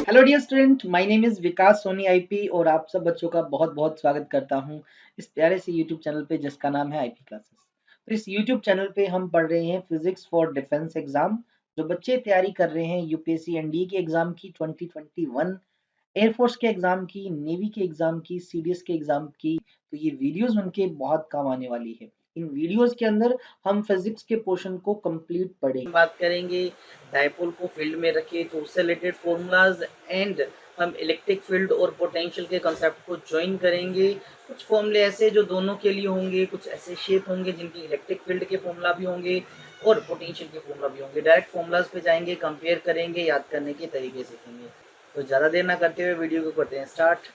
Hello dear student, my name is Vikas Soni IP और आप सब बच्चों का बहुत बहुत स्वागत करता हूं इस प्यारे से यूट्यूब चैनल पे जिसका नाम है आईपी क्लासेस। तो इस यूट्यूब चैनल पे हम पढ़ रहे हैं फिजिक्स फॉर डिफेंस एग्जाम। जो बच्चे तैयारी कर रहे हैं यूपीएससी एनडीए के एग्जाम की 2021, एयरफोर्स के एग्जाम की, नेवी के एग्जाम की, सीडीएस के एग्जाम की, तो ये वीडियोस उनके बहुत काम आने वाली है। इन वीडियोस के अंदर हम फिजिक्स के पोर्शन को कंप्लीट पढ़ेंगे, बात करेंगे डायपोल को फील्ड में रखे तो उससे रिलेटेड फॉर्मूलाज एंड हम इलेक्ट्रिक फील्ड और पोटेंशियल के कंसेप्ट को ज्वाइन करेंगे। कुछ फॉर्मूले ऐसे जो दोनों के लिए होंगे, कुछ ऐसे शेप होंगे जिनकी इलेक्ट्रिक फील्ड के फॉर्मूला भी होंगे और पोटेंशियल के फॉर्मूला भी होंगे। डायरेक्ट फॉर्मूलाज पे जाएंगे, कंपेयर करेंगे, याद करने के तरीके सीखेंगे। तो ज़्यादा देर ना करते हुए वीडियो को करते हैं start.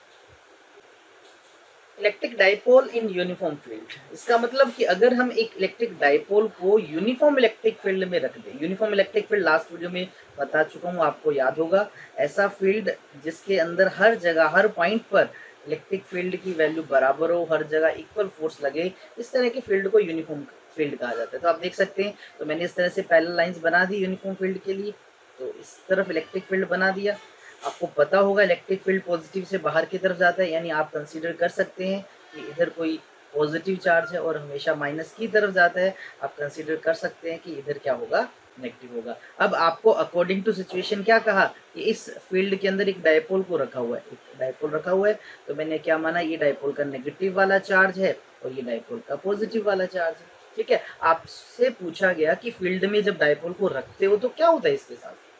Electric dipole in uniform field, इसका मतलब कि अगर हम एक इलेक्ट्रिक डाइपोल को यूनिफॉर्म इलेक्ट्रिक फील्ड में रख दें। Uniform electric field last video में बता चुका हूँ, आपको याद होगा। ऐसा फील्ड जिसके अंदर हर जगह हर पॉइंट पर इलेक्ट्रिक फील्ड की वैल्यू बराबर हो, हर जगह इक्वल फोर्स लगे, इस तरह के फील्ड को यूनिफॉर्म फील्ड कहा जाता है। तो आप देख सकते हैं, तो मैंने इस तरह से पैरेलल लाइंस बना दी यूनिफॉर्म फील्ड के लिए। तो इस तरफ इलेक्ट्रिक फील्ड बना दिया। आपको पता होगा इलेक्ट्रिक फील्ड पॉजिटिव से बाहर की तरफ जाता है, यानी आप कंसीडर कर सकते हैं कि इधर कोई पॉजिटिव चार्ज है और हमेशा माइनस की तरफ जाता है। आप कंसीडर कर सकते हैं कि इधर क्या होगा, नेगेटिव होगा। अब आपको अकॉर्डिंग टू सिचुएशन क्या कहा कि इस फील्ड के अंदर एक डायपोल को रखा हुआ है, एक डायपोल रखा हुआ है, तो मैंने क्या माना, ये डायपोल का नेगेटिव वाला चार्ज है और ये डायपोल का पॉजिटिव वाला चार्ज है। ठीक है, आपसे पूछा गया कि फील्ड में जब डायपोल को रखते हो तो क्या होता है इसके साथ।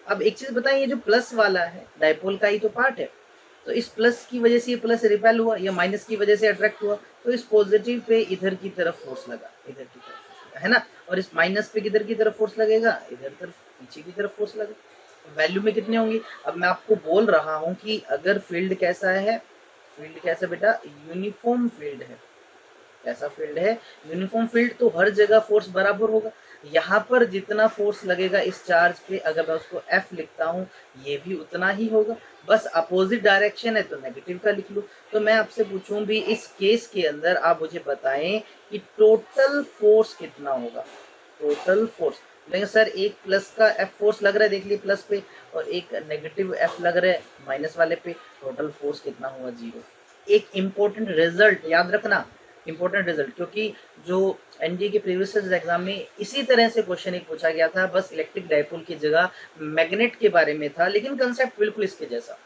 अब एक चीज बताइए, ये जो प्लस वाला है डायपोल का ही तो पार्ट है, तो इस प्लस की वजह से ये प्लस रिपेल हुआ, या माइनस की वजह से अट्रैक्ट हुआ, तो इस पॉजिटिव पे इधर की तरफ फोर्स लगा, इधर की तरफ फोर्स लगा, है ना। और इस माइनस पे किधर की तरफ फोर्स लगेगा, इधर तरफ पीछे की तरफ फोर्स लगेगा। वैल्यू में कितनी होंगी। अब मैं आपको बोल रहा हूँ कि अगर फील्ड कैसा है, फील्ड कैसा बेटा, यूनिफॉर्म फील्ड है। ऐसा फील्ड है यूनिफॉर्म फील्ड, तो हर जगह फोर्स बराबर होगा। यहाँ पर जितना फोर्स लगेगा इस चार्ज पे, अगर मैं उसको F लिखता हूँ, ये भी उतना ही होगा। बस अपोजिट डायरेक्शन है तो नेगेटिव का लिख लो। तो मैं आपसे पूछूं भी, इस केस के अंदर आप मुझे बताएं कि टोटल फोर्स कितना होगा। टोटल फोर्स लेकिन सर एक प्लस का F फोर्स लग रहा है, देख लीजिए प्लस पे, और एक नेगेटिव F लग रहा है माइनस वाले पे, टोटल फोर्स कितना हुआ, 0। एक इंपॉर्टेंट रिजल्ट याद रखना, इंपॉर्टेंट रिजल्ट, क्योंकि जो एनडीए के प्रीवियस एग्जाम में इसी तरह से क्वेश्चन एक पूछा गया था, बस इलेक्ट्रिक डायपोल की जगह मैग्नेट के बारे में था, लेकिन कंसेप्ट बिल्कुल इसके जैसा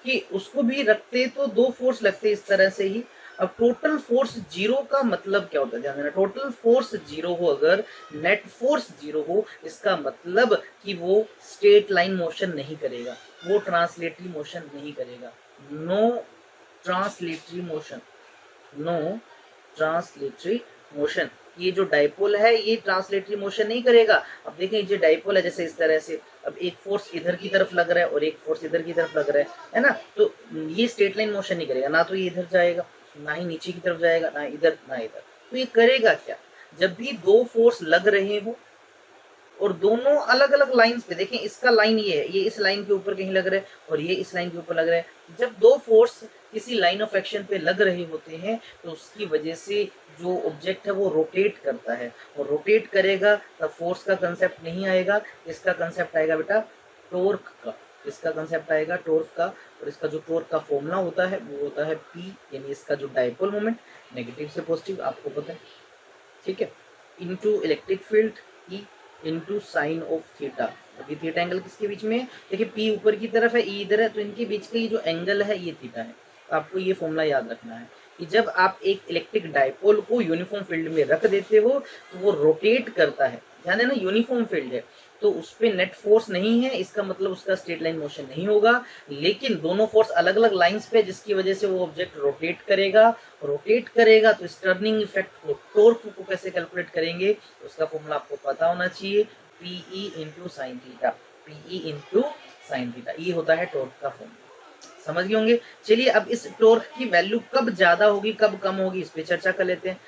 कि उसको भी रखते तो दो फोर्स लगते इस तरह से ही। अब टोटल फोर्स 0 का मतलब क्या होता है, ध्यान देना, टोटल फोर्स 0 हो, अगर नेट फोर्स 0 हो, इसका मतलब कि वो स्ट्रेट लाइन मोशन नहीं करेगा, वो ट्रांसलेटरी मोशन नहीं करेगा। No translatory motion, no translatory motion. ये जो डाइपोल है ये ट्रांसलेटरी मोशन नहीं करेगा। अब देखें ये डाइपोल है, जैसे इस तरह से, अब एक फोर्स इधर की तरफ लग रहा है और एक फोर्स इधर की तरफ लग रहा है ना, तो ये स्ट्रेट लाइन मोशन नहीं करेगा, ना तो ये इधर जाएगा, ना ही नीचे की तरफ जाएगा, ना इधर ना इधर। तो ये करेगा क्या, जब भी दो फोर्स लग रहे हो और दोनों अलग अलग लाइंस पे, देखें इसका लाइन ये है, ये इस लाइन के ऊपर कहीं लग रहा है और ये इस लाइन के ऊपर लग रहा है, जब दो फोर्स किसी लाइन ऑफ एक्शन पे लग रहे होते हैं तो उसकी वजह से जो ऑब्जेक्ट है वो रोटेट करता है, और रोटेट करेगा तब फोर्स का कंसेप्ट नहीं आएगा, इसका कंसेप्ट आएगा बेटा टॉर्क का, इसका कंसेप्ट आएगा टॉर्क का। और इसका जो टॉर्क का फॉर्मूला होता है वो होता है P, यानी इसका जो डायपोल मोमेंट नेगेटिव से पॉजिटिव आपको पता है, ठीक है, into electric field E into sine of theta. अभी थीटा एंगल किसके बीच में है, देखिए P ऊपर की तरफ है, E इधर है, तो इनके बीच का ये जो एंगल है ये थीटा है। तो आपको ये फॉर्मूला याद रखना है कि जब आप एक इलेक्ट्रिक डायपोल को यूनिफॉर्म फील्ड में रख देते हो तो वो रोटेट करता है, ध्यान देना यूनिफॉर्म फील्ड है तो उस पर नेट फोर्स नहीं है, इसका मतलब उसका स्ट्रेट लाइन मोशन नहीं होगा, लेकिन दोनों फोर्स अलग अलग लाइंस पे, जिसकी वजह से वो ऑब्जेक्ट रोटेट करेगा। रोटेट करेगा तो इस टर्निंग इफेक्ट को, टॉर्क को कैसे कैलकुलेट करेंगे, उसका फॉर्मूला आपको पता होना चाहिए, PE into sine theta, PE into sine theta, ये होता है टॉर्क का फॉर्मूला। समझ गए होंगे। चलिए अब इस टॉर्क की वैल्यू कब ज्यादा होगी कब कम होगी इस पे चर्चा कर लेते हैं।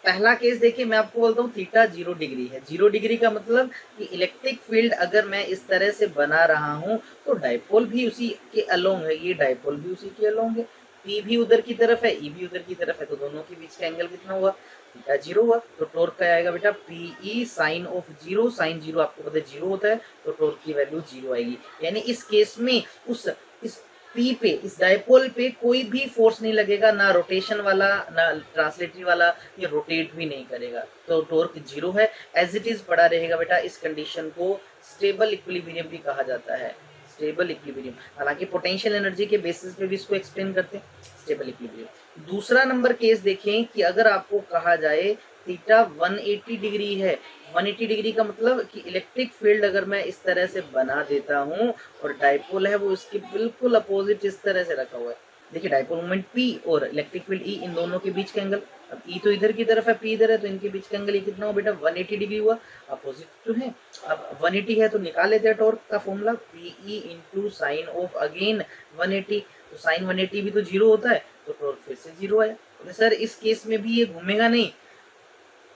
पहला केस देखिए, मैं आपको बोलता हूँ थीटा 0 डिग्री है। 0 डिग्री का मतलब कि इलेक्ट्रिक फील्ड अगर मैं इस तरह से बना रहा हूँ तो डायपोल भी उसी के अलोंग है, ये डायपोल भी उसी के अलोंग है, P भी उधर की तरफ है, E भी उधर की तरफ है, तो दोनों के बीच का एंगल कितना हुआ, थीटा जीरो हुआ तो टॉर्क क्या आएगा बेटा, PE sine of zero, sine zero आपको पता है जीरो होता है, तो टॉर्क की वैल्यू जीरो आएगी। यानी इस केस में इस पी पे, इस डायपोल पे कोई भी फोर्स नहीं लगेगा, ना रोटेशन वाला ना ट्रांसलेटरी वाला, ये रोटेट भी नहीं करेगा, तो टॉर्क जीरो है, एज इट इज पड़ा रहेगा बेटा। इस कंडीशन को स्टेबल इक्विलिब्रियम भी कहा जाता है, स्टेबल इक्विलिब्रियम। हालांकि पोटेंशियल एनर्जी के बेसिस पे भी इसको एक्सप्लेन करते हैं, स्टेबल इक्विलिब्रियम। दूसरा नंबर केस देखें कि अगर आपको कहा जाए थीटा 180 डिग्री है, 180 डिग्री का मतलब कि इलेक्ट्रिक फील्ड अगर मैं इस तरह से बना देता हूं और डायपोल है वो इसके बिल्कुल अपोजिट इस तरह से रखा हुआ है। देखिए डायपोल मोमेंट P और इलेक्ट्रिक फील्ड E, इन दोनों के बीच का एंगल, अब E तो इधर की तरफ है, P इधर है, तो इनके बीच का एंगल ये कितना हुआ बेटा, 180 डिग्री हुआ, अपोजिट तो है। अब 180 है तो निकाल लेते हैं टॉर्क का formula, PE into sine of again 180, तो साइन 180 भी तो जीरो होता है, तो टॉर्क फिर से जीरो आया। तो सर इस केस में भी ये घूमेगा नहीं,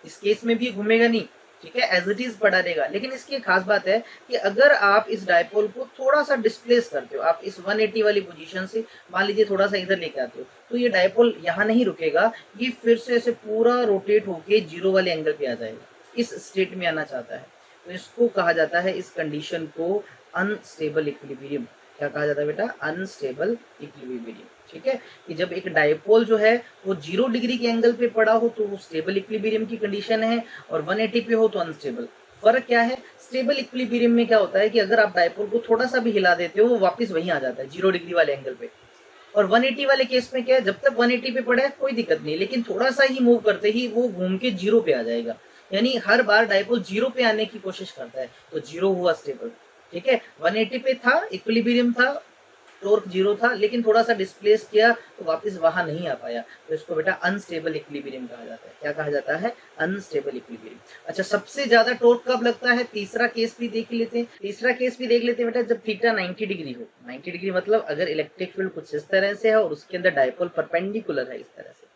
इस केस में भी घूमेगा नहीं, ठीक है, एज इट इज पड़ा रहेगा। लेकिन इसकी एक खास बात है कि अगर आप इस डायपोल को थोड़ा सा डिस्प्लेस करते हो, आप इस 180 वाली पोजीशन से मान लीजिए थोड़ा सा इधर लेके आते हो, तो ये डायपोल यहाँ नहीं रुकेगा, ये फिर से ऐसे पूरा रोटेट होके जीरो वाले एंगल पे आ जाएगा, इस स्टेट में आना चाहता है। तो इसको कहा जाता है, इस कंडीशन को अनस्टेबल इक्विलिब्रियम। क्या कहा जाता है बेटा, अनस्टेबल इक्विलिब्रियम। ठीक है, कि जब एक डायपोल जो है वो 0 डिग्री के एंगल पे पड़ा हो तो वो स्टेबल इक्विलिब्रियम की कंडीशन है, और 180 पे हो तो अनस्टेबल। फर्क क्या है, स्टेबल इक्विलिब्रियम में क्या होता है कि अगर आप डायपोल को थोड़ा सा भी हिला देते हो वो वापस वहीं आ जाता है 0 डिग्री वाले एंगल पे। और 180 वाले केस में क्या है, जब तक 180 पे पड़ा है कोई दिक्कत नहीं, लेकिन थोड़ा सा ही मूव करते ही वो घूम के 0 पे आ जाएगा। यानी हर बार डायपोल 0 पे आने की कोशिश करता है, तो 0 हुआ स्टेबल। ठीक है, 180 पे था, इक्विलिब्रियम था, टॉर्क 0 था, लेकिन थोड़ा सा डिस्प्लेस किया तो वापस वहां नहीं आ पाया, तो इसको बेटा अनस्टेबल इक्विलिब्रियम कहा जाता है। क्या कहा जाता है, अनस्टेबल इक्विलिब्रियम। अच्छा, सबसे ज्यादा टॉर्क कब लगता है, तीसरा केस भी देख लेते हैं, तीसरा केस भी देख लेते हैं बेटा, जब थीटा 90 डिग्री हो। 90 डिग्री मतलब अगर इलेक्ट्रिक फील्ड कुछ इस तरह से है और उसके अंदर डायपोल परपेंडिकुलर है इस तरह से,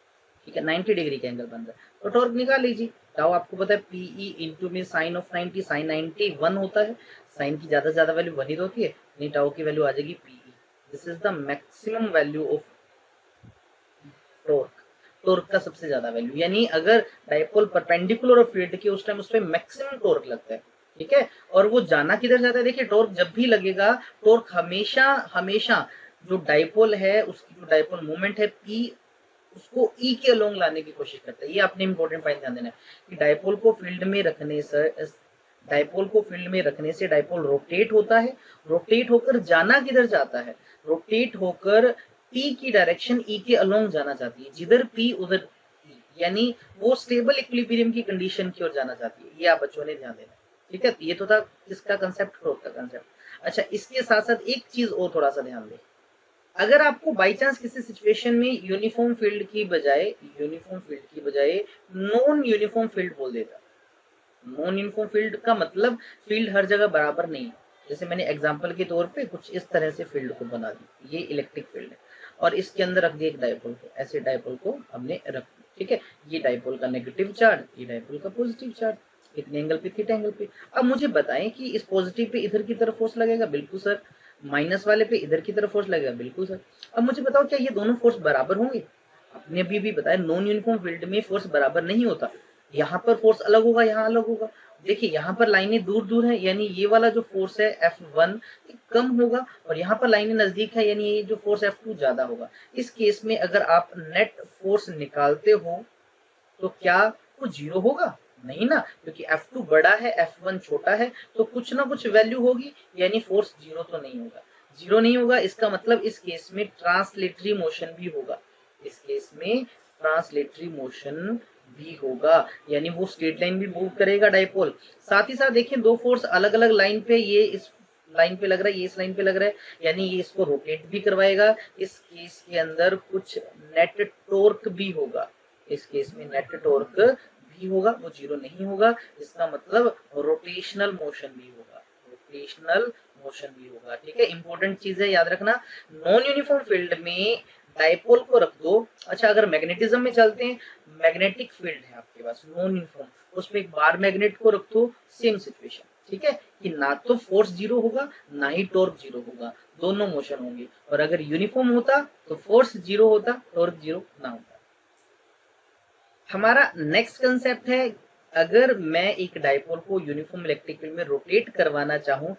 ठीक है, 90 डिग्री का एंगल बन रहा है, तो टॉर्क निकाल लीजिए। टाउ आपको पता है पीई इंटू में साइन ऑफ 90, साइन 90 1 होता है, साइन की ज्यादा से ज्यादा वैल्यू 1 ही होती है, नहीं टाउ की वैल्यू आ जाएगी PE. This is the maximum value of torque, torque का सबसे ज्यादा वैल्यू, यानी अगर डायपोल परपेंडिकुलर ऑफ फील्ड की उस टाइम उस पे मैक्सिमम टॉर्क लगता है। ठीक है, और वो जाना किधर जाता है, देखिए टॉर्क जब भी लगेगा, टॉर्क हमेशा हमेशा जो डायपोल है उसकी जो डायपोल मोमेंट है पी, उसको ई के अलोंग लाने की कोशिश करता है। ये आपने इंपॉर्टेंट पॉइंट ध्यान देना है कि डायपोल को फील्ड में रखने से, डायपोल को फील्ड में रखने से डायपोल रोटेट होता है, रोटेट होकर जाना किधर जाता है, रोटेट होकर पी की डायरेक्शन ई के अलोंग जाना चाहती है, जिधर पी उधर E, यानी वो स्टेबल इक्विलिब्रियम की कंडीशन की ओर जाना चाहती है। ये आप बच्चों ने ध्यान देना। ठीक है, ये तो था किसका कंसेप्ट, टॉर्क का कंसेप्ट। अच्छा, इसके साथ साथ एक चीज और थोड़ा सा ध्यान दें, अगर आपको बाई चांस किसी सिचुएशन में यूनिफॉर्म फील्ड की बजाय नॉन यूनिफॉर्म फील्ड बोल देता, नॉन यूनिफॉर्म फील्ड का मतलब फील्ड हर जगह बराबर नहीं है। जैसे मैंने एग्जांपल के तौर पे कुछ इस तरह से फील्ड को बना दी, ये इलेक्ट्रिक फील्ड है और इसके अंदर रख दिया एक डायपोल को, ऐसे डायपोल को हमने रख दिया। ठीक है, ये डायपोल का नेगेटिव चार्ज, ये डायपोल का पॉजिटिव चार्ज, कितने एंगल पे, थीटा एंगल पे। अब मुझे बताएं कि इस पॉजिटिव पे इधर की तरफ फोर्स लगेगा, बिल्कुल सर। माइनस वाले पे इधर की तरफ फोर्स लगेगा, बिल्कुल सर। अब मुझे बताओ क्या ये दोनों फोर्स बराबर होंगे, आपने भी बताया नॉन यूनिफॉर्म फील्ड में फोर्स बराबर नहीं होता, यहाँ पर फोर्स अलग होगा, यहाँ अलग होगा। देखिए यहाँ पर लाइनें दूर दूर है, यानी ये वाला जो फोर्स है F1 कम होगा, और यहाँ पर लाइनें नजदीक है, यानी ये जो फोर्स F2 ज्यादा होगा। इस केस में अगर आप नेट फोर्स निकालते हो तो क्या वो जीरो होगा, नहीं ना, क्योंकि F2 बड़ा है F1 छोटा है, तो कुछ ना कुछ वैल्यू होगी, यानी फोर्स जीरो तो नहीं होगा, जीरो नहीं होगा। इसका मतलब इस केस में ट्रांसलेटरी मोशन भी होगा, इस केस में ट्रांसलेटरी मोशन भी होगा, यानी वो स्ट्रेट लाइन भी मूव करेगा डायपोल। साथ ही साथ देखिए दो फोर्स अलग अलग लाइन पे, ये इस लाइन पे लग रहा है, ये इस लाइन पे लग रहा है, यानी ये इसको रोटेट भी करवाएगा। इस केस के अंदर कुछ नेट टॉर्क भी होगा, इस केस में नेट टॉर्क भी होगा, वो जीरो नहीं होगा। इसका मतलब रोटेशनल मोशन भी होगा, रोटेशनल मोशन भी होगा। ठीक है, इंपॉर्टेंट चीज है, याद रखना। नॉन यूनिफॉर्म फील्ड में डायपोल को रख दो। अच्छा, अगर मैग्नेटिज्म में चलते हैं, मैग्नेटिक फील्ड है आपके पास नॉन यूनिफॉर्म, उसमें एक बार मैग्नेट को रख दो, सेम सिचुएशन। ठीक है, कि ना तो फोर्स जीरो होगा ना ही टॉर्क जीरो होगा, दोनों मोशन होंगे। और अगर यूनिफॉर्म होता तो फोर्स जीरो होता, टॉर्क जीरो ना होता। हमारा नेक्स्ट कंसेप्ट है, अगर मैं एक डायपोल को यूनिफॉर्म इलेक्ट्रिक फील्ड में रोटेट करवाना चाहूँ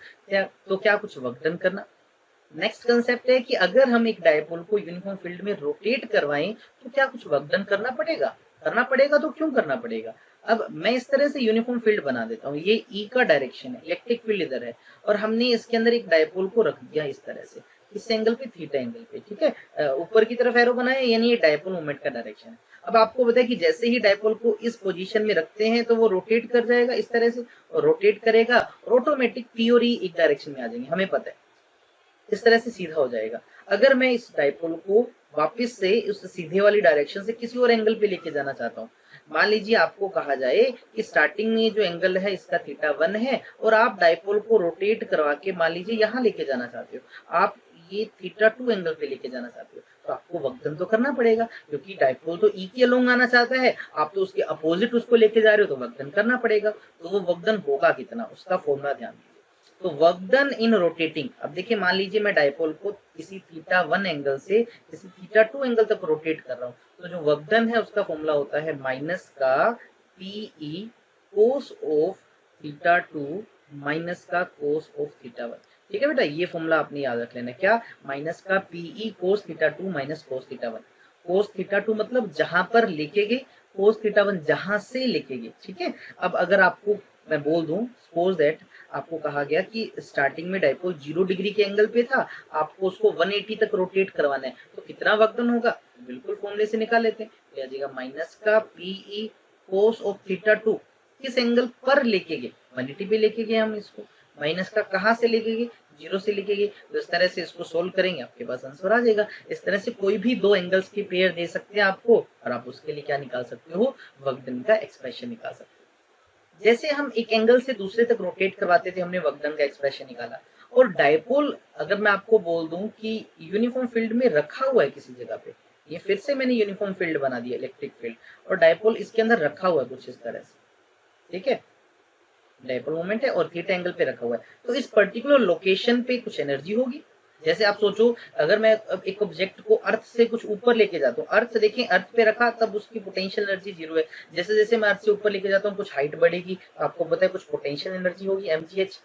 तो क्या कुछ वर्क डन करना। नेक्स्ट कंसेप्ट है कि अगर हम एक डायपोल को यूनिफॉर्म फील्ड में रोटेट करवाएं तो क्या कुछ वर्क डन करना पड़ेगा। करना पड़ेगा तो क्यों करना पड़ेगा। अब मैं इस तरह से यूनिफॉर्म फील्ड बना देता हूँ, ये ई का डायरेक्शन है, इलेक्ट्रिक फील्ड इधर है, और हमने इसके अंदर एक डायपोल को रख दिया इस तरह से, इस एंगल पे, थीटा एंगल पे, ठीक है। ऊपर की तरफ एरो बनाया, यानी ये डायपोल मोमेंट का डायरेक्शन है। अब आपको पता है कि जैसे ही डायपोल को इस पोजीशन में रखते हैं तो वो रोटेट कर जाएगा इस तरह से, और रोटेट करेगा और ऑटोमेटिक पी और ई एक डायरेक्शन में आ जाएंगे, हमें पता है, इस तरह से सीधा हो जाएगा। अगर मैं इस डायपोल को वापस से उस सीधे वाली डायरेक्शन से किसी और एंगल पे लेके जाना चाहता हूँ, मान लीजिए आपको कहा जाए कि स्टार्टिंग में जो एंगल है इसका थीटा 1 है, और आप डायपोल को रोटेट करवा के मान लीजिए यहाँ लेके जाना चाहते हो, आप ये थीटा 2 एंगल पे लेके जाना चाहते हो, तो आपको वर्क डन तो करना पड़ेगा, क्योंकि डायपोल तो ई के अलोंग आना चाहता है, आप तो उसके अपोजिट उसको लेके जा रहे हो, तो वर्क डन करना पड़ेगा। तो वो वर्क डन होगा कितना, उसका फॉर्मूला ध्यान दीजिए। तो वर्क डन इन रोटेटिंग, अब देखिए मान लीजिए मैं डायपोल को किसी थीटा 1 एंगल से किसी थीटा 2 एंगल तक रोटेट कर रहा हूँ, तो जो वर्क डन है उसका फॉर्मूला होता है माइनस का PE cos of theta 2 minus का कोस ऑफ थीटा 1। ठीक है बेटा, ये फॉर्मूला आपने याद रख लेना, क्या, माइनस का PE cos theta 2 minus cos theta 1। Cos theta 2 मतलब जहां पर लेके गए, कोस थीटा 1 जहां से लेके गए, ठीक है। अब अगर आपको मैं बोल दूं, सपोज दैट आपको कहा गया कि स्टार्टिंग में डायपोल 0 डिग्री के एंगल पे था, आपको उसको 180 तक रोटेट करवाना है, तो कितना वर्क डन होगा, बिल्कुल फॉर्मूले से निकाल लेते हैं, तो आ जाएगा माइनस का पीई कोस ऑफ थीटा 2, किस एंगल पर लेके गए, 180 पे लेके गए हम इसको, माइनस का कहां से लेके गए, 0 से लेके गए, तो इस तरह से इसको सोल्व करेंगे आपके पास आंसर आ जाएगा। इस तरह से कोई भी दो एंगल्स की पेयर दे सकते हैं आपको, और आप उसके लिए क्या निकाल सकते हो, वर्क डन का एक्सप्रेशन निकाल सकते हो। जैसे हम एक एंगल से दूसरे तक रोटेट करवाते थे, हमने वर्क डन का एक्सप्रेशन निकाला। और डायपोल अगर मैं आपको बोल दूं कि यूनिफॉर्म फील्ड में रखा हुआ है किसी जगह पे, ये फिर से मैंने यूनिफॉर्म फील्ड बना दिया, इलेक्ट्रिक फील्ड, और डायपोल इसके अंदर रखा हुआ है कुछ इस तरह से, ठीक है, डायपोल मोमेंट है और थीटा एंगल पे रखा हुआ है, तो इस पर्टिकुलर लोकेशन पे कुछ एनर्जी होगी। जैसे आप सोचो, अगर मैं एक ऑब्जेक्ट को अर्थ से कुछ ऊपर लेके जाता हूँ, अर्थ देखें, अर्थ पे रखा तब उसकी पोटेंशियल एनर्जी 0 है, जैसे जैसे मैं अर्थ से ऊपर लेके जाता हूँ कुछ हाइट बढ़ेगी, आपको पता है कुछ पोटेंशियल एनर्जी होगी mgh,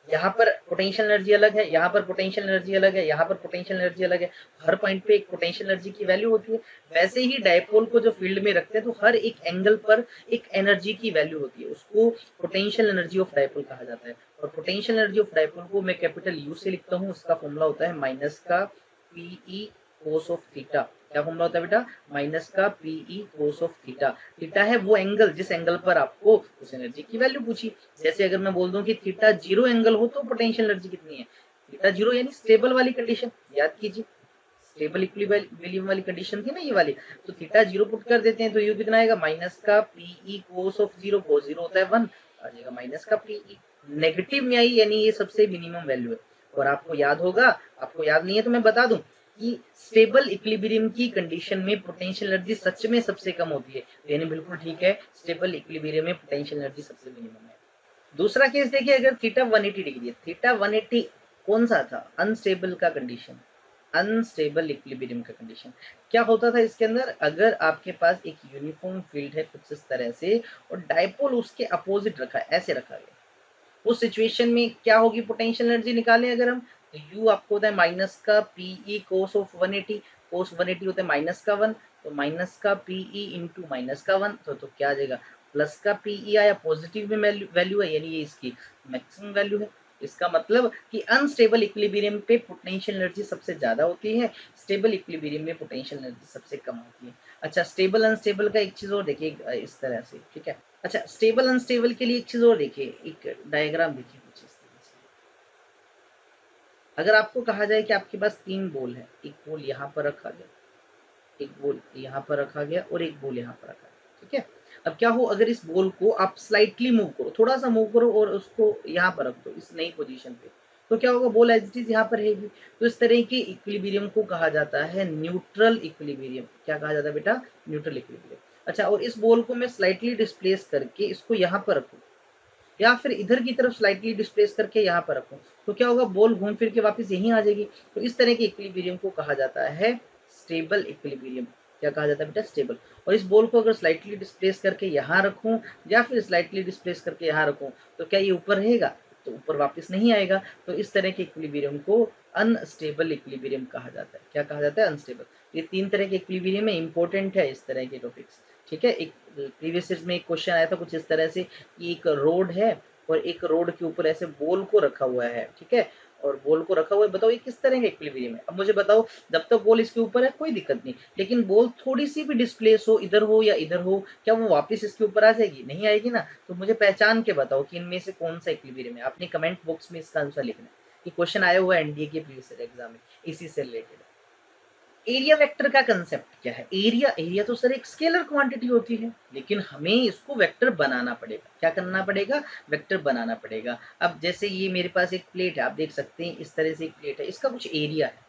यहाँ पर पोटेंशियल एनर्जी अलग है, यहाँ पर पोटेंशियल एनर्जी अलग है, यहाँ पर पोटेंशियल एनर्जी अलग है, हर पॉइंट पे एक पोटेंशियल एनर्जी की वैल्यू होती है। वैसे ही डायपोल को जो फील्ड में रखते हैं तो हर एक एंगल पर एक एनर्जी की वैल्यू होती है, उसको पोटेंशियल एनर्जी ऑफ डायपोल कहा जाता है। और पोटेंशियल एनर्जी ऑफ डायपोल को मैं कैपिटल यू से लिखता हूँ, उसका फॉर्मूला होता है माइनस का पीई कोस ऑफ थीटा। क्या फॉर्मूला होता है बेटा, माइनस का PE cos of theta. Theta है वो एंगल जिस एंगल पर आपको उस एनर्जी की वैल्यू पूछी। जैसे अगर मैं बोल दूं कि थीटा 0 एंगल हो तो पोटेंशियल एनर्जी कितनी है, थीटा 0 यानी स्टेबल वाली कंडीशन, याद कीजिए, स्टेबल इक्विलिब्रियम वाली कंडीशन थी ना ये वाली, तो थीटा 0 पुट कर देते हैं तो यू कितना आएगा, माइनस का पीई कोस ऑफ 0, कोस 0 होता है 1, आ जाएगा माइनस का पीई। नेगेटिव में आई यानी ये सबसे मिनिमम वैल्यू है। और आपको याद होगा, आपको याद नहीं है तो मैं बता दूं कि स्टेबल इक्विलिब्रियम की कंडीशन में पोटेंशियल एनर्जी सच में सबसे कम होती है, यानी बिल्कुल ठीक है, स्टेबल इक्विलिब्रियम में पोटेंशियल एनर्जी सबसे मिनिमम है। दूसरा केस देखिए, अगर थीटा 180 डिग्री है, थीटा 180 कौन सा था, अनस्टेबल का कंडीशन, अनस्टेबल इक्विलिब्रियम का कंडीशन। क्या होता था इसके अंदर, अगर आपके पास एक यूनिफॉर्म फील्ड है कुछ इस तरह से और डायपोल उसके अपोजिट रखा है, ऐसे रखा गया, उस सिचुएशन में क्या होगी, पोटेंशियल एनर्जी निकालें अगर हम, तो यू आपको होता है माइनस का पीई कोस ऑफ 180, कोस 180 होता है माइनस का 1, तो माइनस का पीई इंटू माइनस का 1, तो क्या आ जाएगा, प्लस का पीई आया, पॉजिटिव में वैल्यू है, यानी ये इसकी मैक्सिमम वैल्यू है। इसका मतलब कि अनस्टेबल इक्विलिब्रियम पे पोटेंशियल एनर्जी सबसे ज्यादा होती है, स्टेबल इक्विलिब्रियम में पोटेंशियल एनर्जी सबसे कम होती है। अच्छा, स्टेबल अनस्टेबल का एक चीज और देखिए इस तरह से, ठीक है। अच्छा, स्टेबल अनस्टेबल के लिए एक चीज और देखिए, एक डायग्राम देखिए कुछ इस तरह से। अगर आपको कहा जाए कि आपके पास 3 बॉल है, एक बॉल यहाँ पर रखा गया, एक बॉल यहाँ पर रखा गया और एक बॉल यहाँ पर रखा गया, ठीक है। अब क्या हो, अगर इस बॉल को आप स्लाइटली मूव करो, थोड़ा सा मूव करो और उसको यहाँ पर रख दो इस नई पोजीशन पे, तो क्या होगा, बॉल एज इट इज यहाँ पर रहेगी। तो इस तरह के इक्विलिब्रियम को कहा जाता है न्यूट्रल इक्विलिब्रियम। क्या कहा जाता है बेटा, न्यूट्रल इक्विलिब्रियम। अच्छा, और इस बॉल को मैं स्लाइटली डिस्प्लेस करके इसको यहाँ पर रखूँ, या फिर इधर की तरफ स्लाइटली डिस्प्लेस करके यहाँ पर रखूं, तो क्या होगा, बॉल घूम फिर के वापस यहीं आ जाएगी। तो इस तरह के इक्विलिब्रियम को कहा जाता है स्टेबल इक्विलिब्रियम। क्या कहा जाता है बेटा, स्टेबल। और इस बॉल को अगर स्लाइटली डिस्प्लेस करके यहाँ रखूं या फिर स्लाइटली डिस्प्लेस करके यहाँ रखूं तो क्या ये ऊपर रहेगा, तो ऊपर वापस नहीं आएगा। तो इस तरह के इक्विलिब्रियम को अनस्टेबल इक्विलिब्रियम कहा जाता है। क्या कहा जाता है, अनस्टेबल। ये 3 तरह के इक्विलिब्रियम में इंपॉर्टेंट है इस तरह के टॉपिक्स, ठीक है। एक प्रीवियस ईयर में एक क्वेश्चन आया था कुछ इस तरह से कि एक रोड है और एक रोड के ऊपर ऐसे बॉल को रखा हुआ है, ठीक है, और बॉल को रखा हुआ है, बताओ ये किस तरह का इक्विलिब्रियम है। अब मुझे बताओ, जब तक बॉल इसके ऊपर है कोई दिक्कत नहीं, लेकिन बॉल थोड़ी सी भी डिस्प्लेस हो, इधर हो या इधर हो, क्या वो वापस इसके ऊपर आ जाएगी, नहीं आएगी ना। तो मुझे पहचान के बताओ कि इनमें से कौन सा इक्विलिब्रियम है। आपने कमेंट बॉक्स में इसका आंसर लिखना है। ये क्वेश्चन आया हुआ है एनडीए के प्रीवियस एग्जाम में इसी से रिलेटेड। एरिया वेक्टर का कंसेप्ट क्या है, एरिया तो सर एक स्केलर क्वांटिटी होती है, लेकिन हमें इसको वेक्टर बनाना पड़ेगा। क्या करना पड़ेगा, वेक्टर बनाना पड़ेगा। अब जैसे ये मेरे पास एक प्लेट है, आप देख सकते हैं इस तरह से एक प्लेट है, इसका कुछ एरिया है।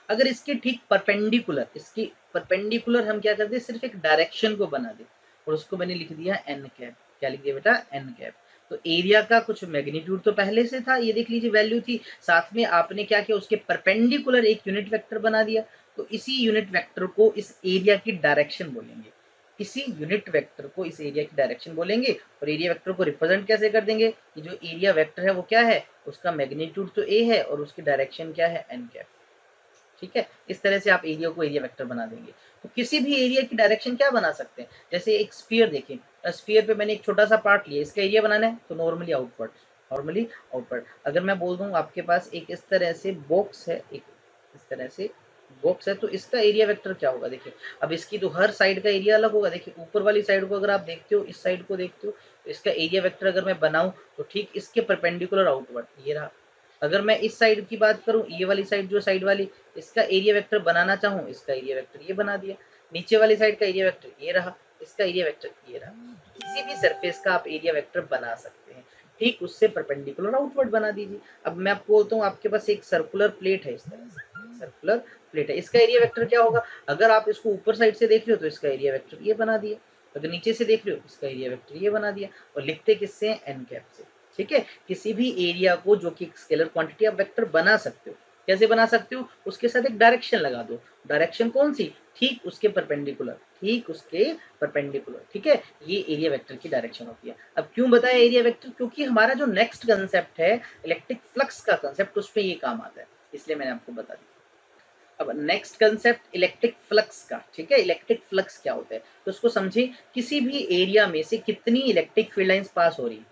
अगर इसके ठीक परपेंडिकुलर, इसकी परपेंडिकुलर हम क्या करते हैं, सिर्फ एक डायरेक्शन को बना दे और उसको मैंने लिख दिया एन कैप। क्या लिख दिया बेटा, एन कैप। तो एरिया का कुछ मैग्नीट्यूड तो पहले से था, ये देख लीजिए वैल्यू थी, साथ में आपने क्या किया, उसके परपेंडिकुलर एक यूनिट वेक्टर बना दिया। तो इसी यूनिट वेक्टर को इस एरिया की डायरेक्शन बोलेंगे, इसी यूनिट वेक्टर को इस एरिया की डायरेक्शन बोलेंगे। और एरिया वेक्टर को रिप्रेजेंट कैसे कर देंगे, कि जो एरिया वेक्टर है वो क्या है, उसका मैग्नीट्यूड तो ए है और उसकी डायरेक्शन क्या है, एन कैप, ठीक है। इस तरह से आप एरिया को एरिया वेक्टर बना देंगे। तो किसी भी एरिया की डायरेक्शन क्या बना सकते हैं, जैसे एक स्फीयर देखें, स्फीयर पे मैंने एक छोटा सा पार्ट लिया, इसका एरिया बनाना है तो नॉर्मली आउटवर्ड, नॉर्मली आउटवर्ड। अगर मैं बोल दूं आपके पास एक इस तरह से बॉक्स है, एक इस तरह से बॉक्स है, तो इसका एरिया वेक्टर क्या होगा, देखिए। अब इसकी तो हर साइड का एरिया अलग होगा, देखिए ऊपर वाली साइड को अगर आप देखते हो, इस साइड को देखते हो, तो इसका एरिया वेक्टर अगर मैं बनाऊं तो ठीक इसके परपेंडिकुलर आउटवर्ड ये रहा। अगर मैं इस साइड की बात करूं, ये वाली साइड जो साइड वाली, इसका एरिया वेक्टर बनाना चाहूँ, इसका एरिया वेक्टर ये बना दिया। नीचे वाली साइड का एरिया वेक्टर ये रहा, इसका एरिया वेक्टर ये रहा। किसी भी सरफेस का आप एरिया वेक्टर बना सकते हैं, ठीक उससे परपेंडिकुलर आउटवर्ड बना दीजिए। अब मैं आपको बोलता हूँ, आपके पास एक सर्कुलर प्लेट है, इस तरह से सर्कुलर प्लेट है, इसका एरिया वेक्टर क्या होगा, अगर आप इसको ऊपर साइड से देख रहे हो तो इसका एरिया वेक्टर ये बना दिया, अगर नीचे से देख रहे हो इसका एरिया वेक्टर ये बना दिया। और लिखते किससे, एन कैप से, ठीक है। किसी भी एरिया को जो कि स्केलर क्वांटिटी आप वेक्टर बना सकते हो, कैसे बना सकते हो, उसके साथ एक डायरेक्शन लगा दो। डायरेक्शन कौन सी, ठीक उसके परपेंडिकुलर, ठीक उसके परपेंडिकुलर, ठीक है। ये एरिया वेक्टर की डायरेक्शन होती है। अब क्यों बताया एरिया वेक्टर, क्योंकि हमारा जो नेक्स्ट कंसेप्ट है इलेक्ट्रिक फ्लक्स का कंसेप्ट, उस पर ये काम आता है, इसलिए मैंने आपको बता दिया। अब नेक्स्ट कंसेप्ट इलेक्ट्रिक फ्लक्स का, ठीक है। इलेक्ट्रिक फ्लक्स क्या होता है, तो उसको समझे, किसी भी एरिया में से कितनी इलेक्ट्रिक फील्ड लाइंस पास हो रही है,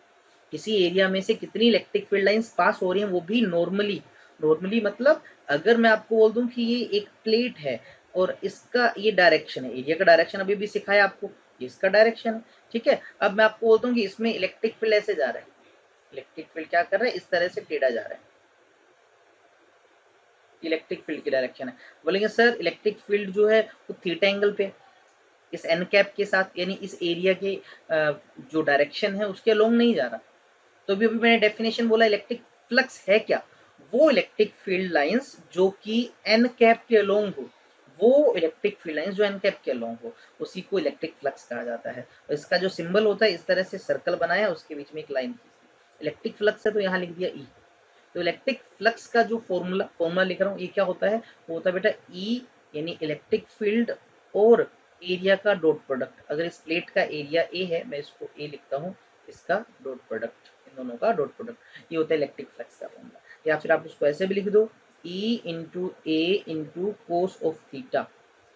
किसी एरिया में से कितनी इलेक्ट्रिक फील्ड लाइंस पास हो रही हैं, वो भी नॉर्मली। नॉर्मली मतलब अगर मैं आपको बोल दूं कि ये एक प्लेट है और इसका ये डायरेक्शन है, एरिया का डायरेक्शन अभी भी सिखाया आपको, इसका डायरेक्शन है, ठीक है। अब मैं आपको बोलता हूँ कि इसमें इलेक्ट्रिक फील्ड ऐसे जा रहा है, इलेक्ट्रिक फील्ड क्या कर रहा है, इस तरह से टेढ़ा जा रहा है, इलेक्ट्रिक फील्ड की डायरेक्शन है। बोलेंगे सर इलेक्ट्रिक फील्ड जो है वो थीटा एंगल पे, इस एन कैप के साथ, यानी इस एरिया के जो डायरेक्शन है उसके अलोंग नहीं जा रहा। तो अभी अभी मैंने डेफिनेशन बोला, इलेक्ट्रिक फ्लक्स है क्या, वो इलेक्ट्रिक फील्ड लाइंस जो कि एन कैप के अलोंग हो, वो इलेक्ट्रिक फील्ड लाइंस जो एन कैप के अलोंग हो, उसी को इलेक्ट्रिक फ्लक्स कहा जाता है। और इसका जो सिंबल होता है, इस तरह से सर्कल बनाया, उसके बीच में एक लाइन खींची, इलेक्ट्रिक फ्लक्स है तो यहाँ लिख दिया ई। तो इलेक्ट्रिक फ्लक्स का जो फॉर्मूला फॉर्मूला लिख रहा हूँ, ये क्या होता है, वो होता है बेटा ई, यानी इलेक्ट्रिक फील्ड और एरिया का डॉट प्रोडक्ट। अगर इस प्लेट का एरिया ए है, मैं इसको ए लिखता हूँ, इसका डॉट प्रोडक्ट, इन दोनों का डॉट प्रोडक्ट, ये होता है इलेक्ट्रिक फ्लक्स का फॉर्मूला। या फिर आप उसको ऐसे भी लिख दो, E into A into cos of theta,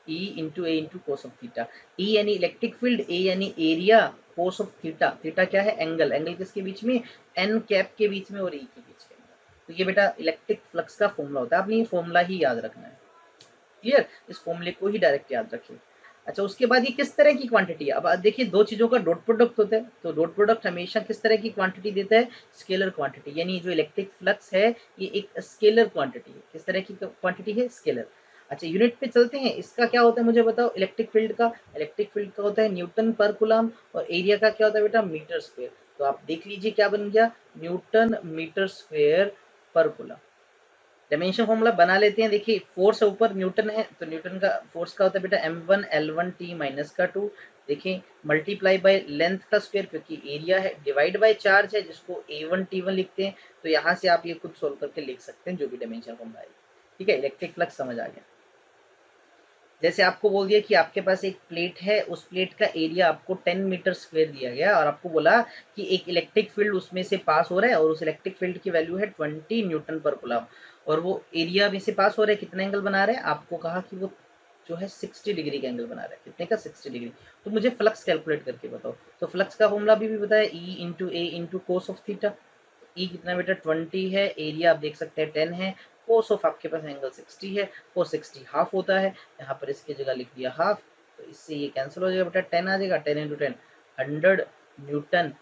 E into A into cos of theta. E यानी इलेक्ट्रिक फील्ड, ए यानी area, cos of theta, theta क्या है, एंगल, एंगल किसके बीच में, एन कैप के बीच में और ई के बीच में। तो ये बेटा इलेक्ट्रिक फ्लक्स का फॉर्मूला होता है, आपने ये फॉर्मूला ही याद रखना है, क्लियर, इस फॉर्मूले को ही डायरेक्ट याद रखिए। अच्छा, उसके बाद ये किस तरह की क्वांटिटी है, अब देखिए दो चीजों का डॉट प्रोडक्ट होता है, तो डॉट प्रोडक्ट हमेशा किस तरह की क्वांटिटी देता है, स्केलर क्वांटिटी, यानी जो इलेक्ट्रिक फ्लक्स है ये एक स्केलर क्वांटिटी है। किस तरह की क्वांटिटी है, स्केलर। अच्छा, यूनिट पे चलते हैं, इसका क्या होता है मुझे बताओ, इलेक्ट्रिक फील्ड का, इलेक्ट्रिक फील्ड का होता है न्यूटन पर कूलम, और एरिया का क्या होता है बेटा, मीटर स्क्वायर। तो आप देख लीजिए क्या बन गया, न्यूटन मीटर स्क्वायर पर कूलम। डायमेंशन फॉर्मूला बना लेते हैं, देखिए फोर्स ऊपर न्यूटन है, तो न्यूटन का फोर्स का होता है बेटा m1 l1 t माइनस का 2, देखिए मल्टीप्लाई बाय लेंथ का स्क्वायर, क्योंकि एरिया है, डिवाइड बाय चार्ज है जिसको a1 t1 लिखते हैं। तो यहाँ से आप ये खुद सोल्व करके लिख सकते हैं जो भी डायमेंशन फॉर्मूला है, ठीक है। इलेक्ट्रिक फ्लक्स समझ आ गया। जैसे आपको बोल दिया कि आपके पास एक प्लेट है, उस प्लेट का एरिया आपको 10 मीटर स्क्वायर दिया गया और आपको बोला कि एक इलेक्ट्रिक फील्ड उसमें से पास हो रहा है और उस इलेक्ट्रिक फील्ड की वैल्यू है 20 न्यूटन पर कूलम और वो एरिया में से पास हो रहा है, कितना एंगल बना रहा है, आपको कहा कि वो जो है 60 डिग्री का एंगल बना रहा है, कितने का, 60 डिग्री। तो मुझे फ्लक्स कैलकुलेट करके बताओ। तो फ्लक्स का फॉर्मूला भी बताया, E into A into cos of theta. E कितना बेटा 20 है, एरिया आप देख सकते हैं 10 है, कोस ऑफ आपके पास एंगल 60 है, कोस 60 हाफ होता है, यहाँ पर इसकी जगह लिख दिया हाफ, तो इससे ये कैंसिल हो जाएगा बेटा, 10 आ जाएगा, 10 इंटू 10 100 न्यूटन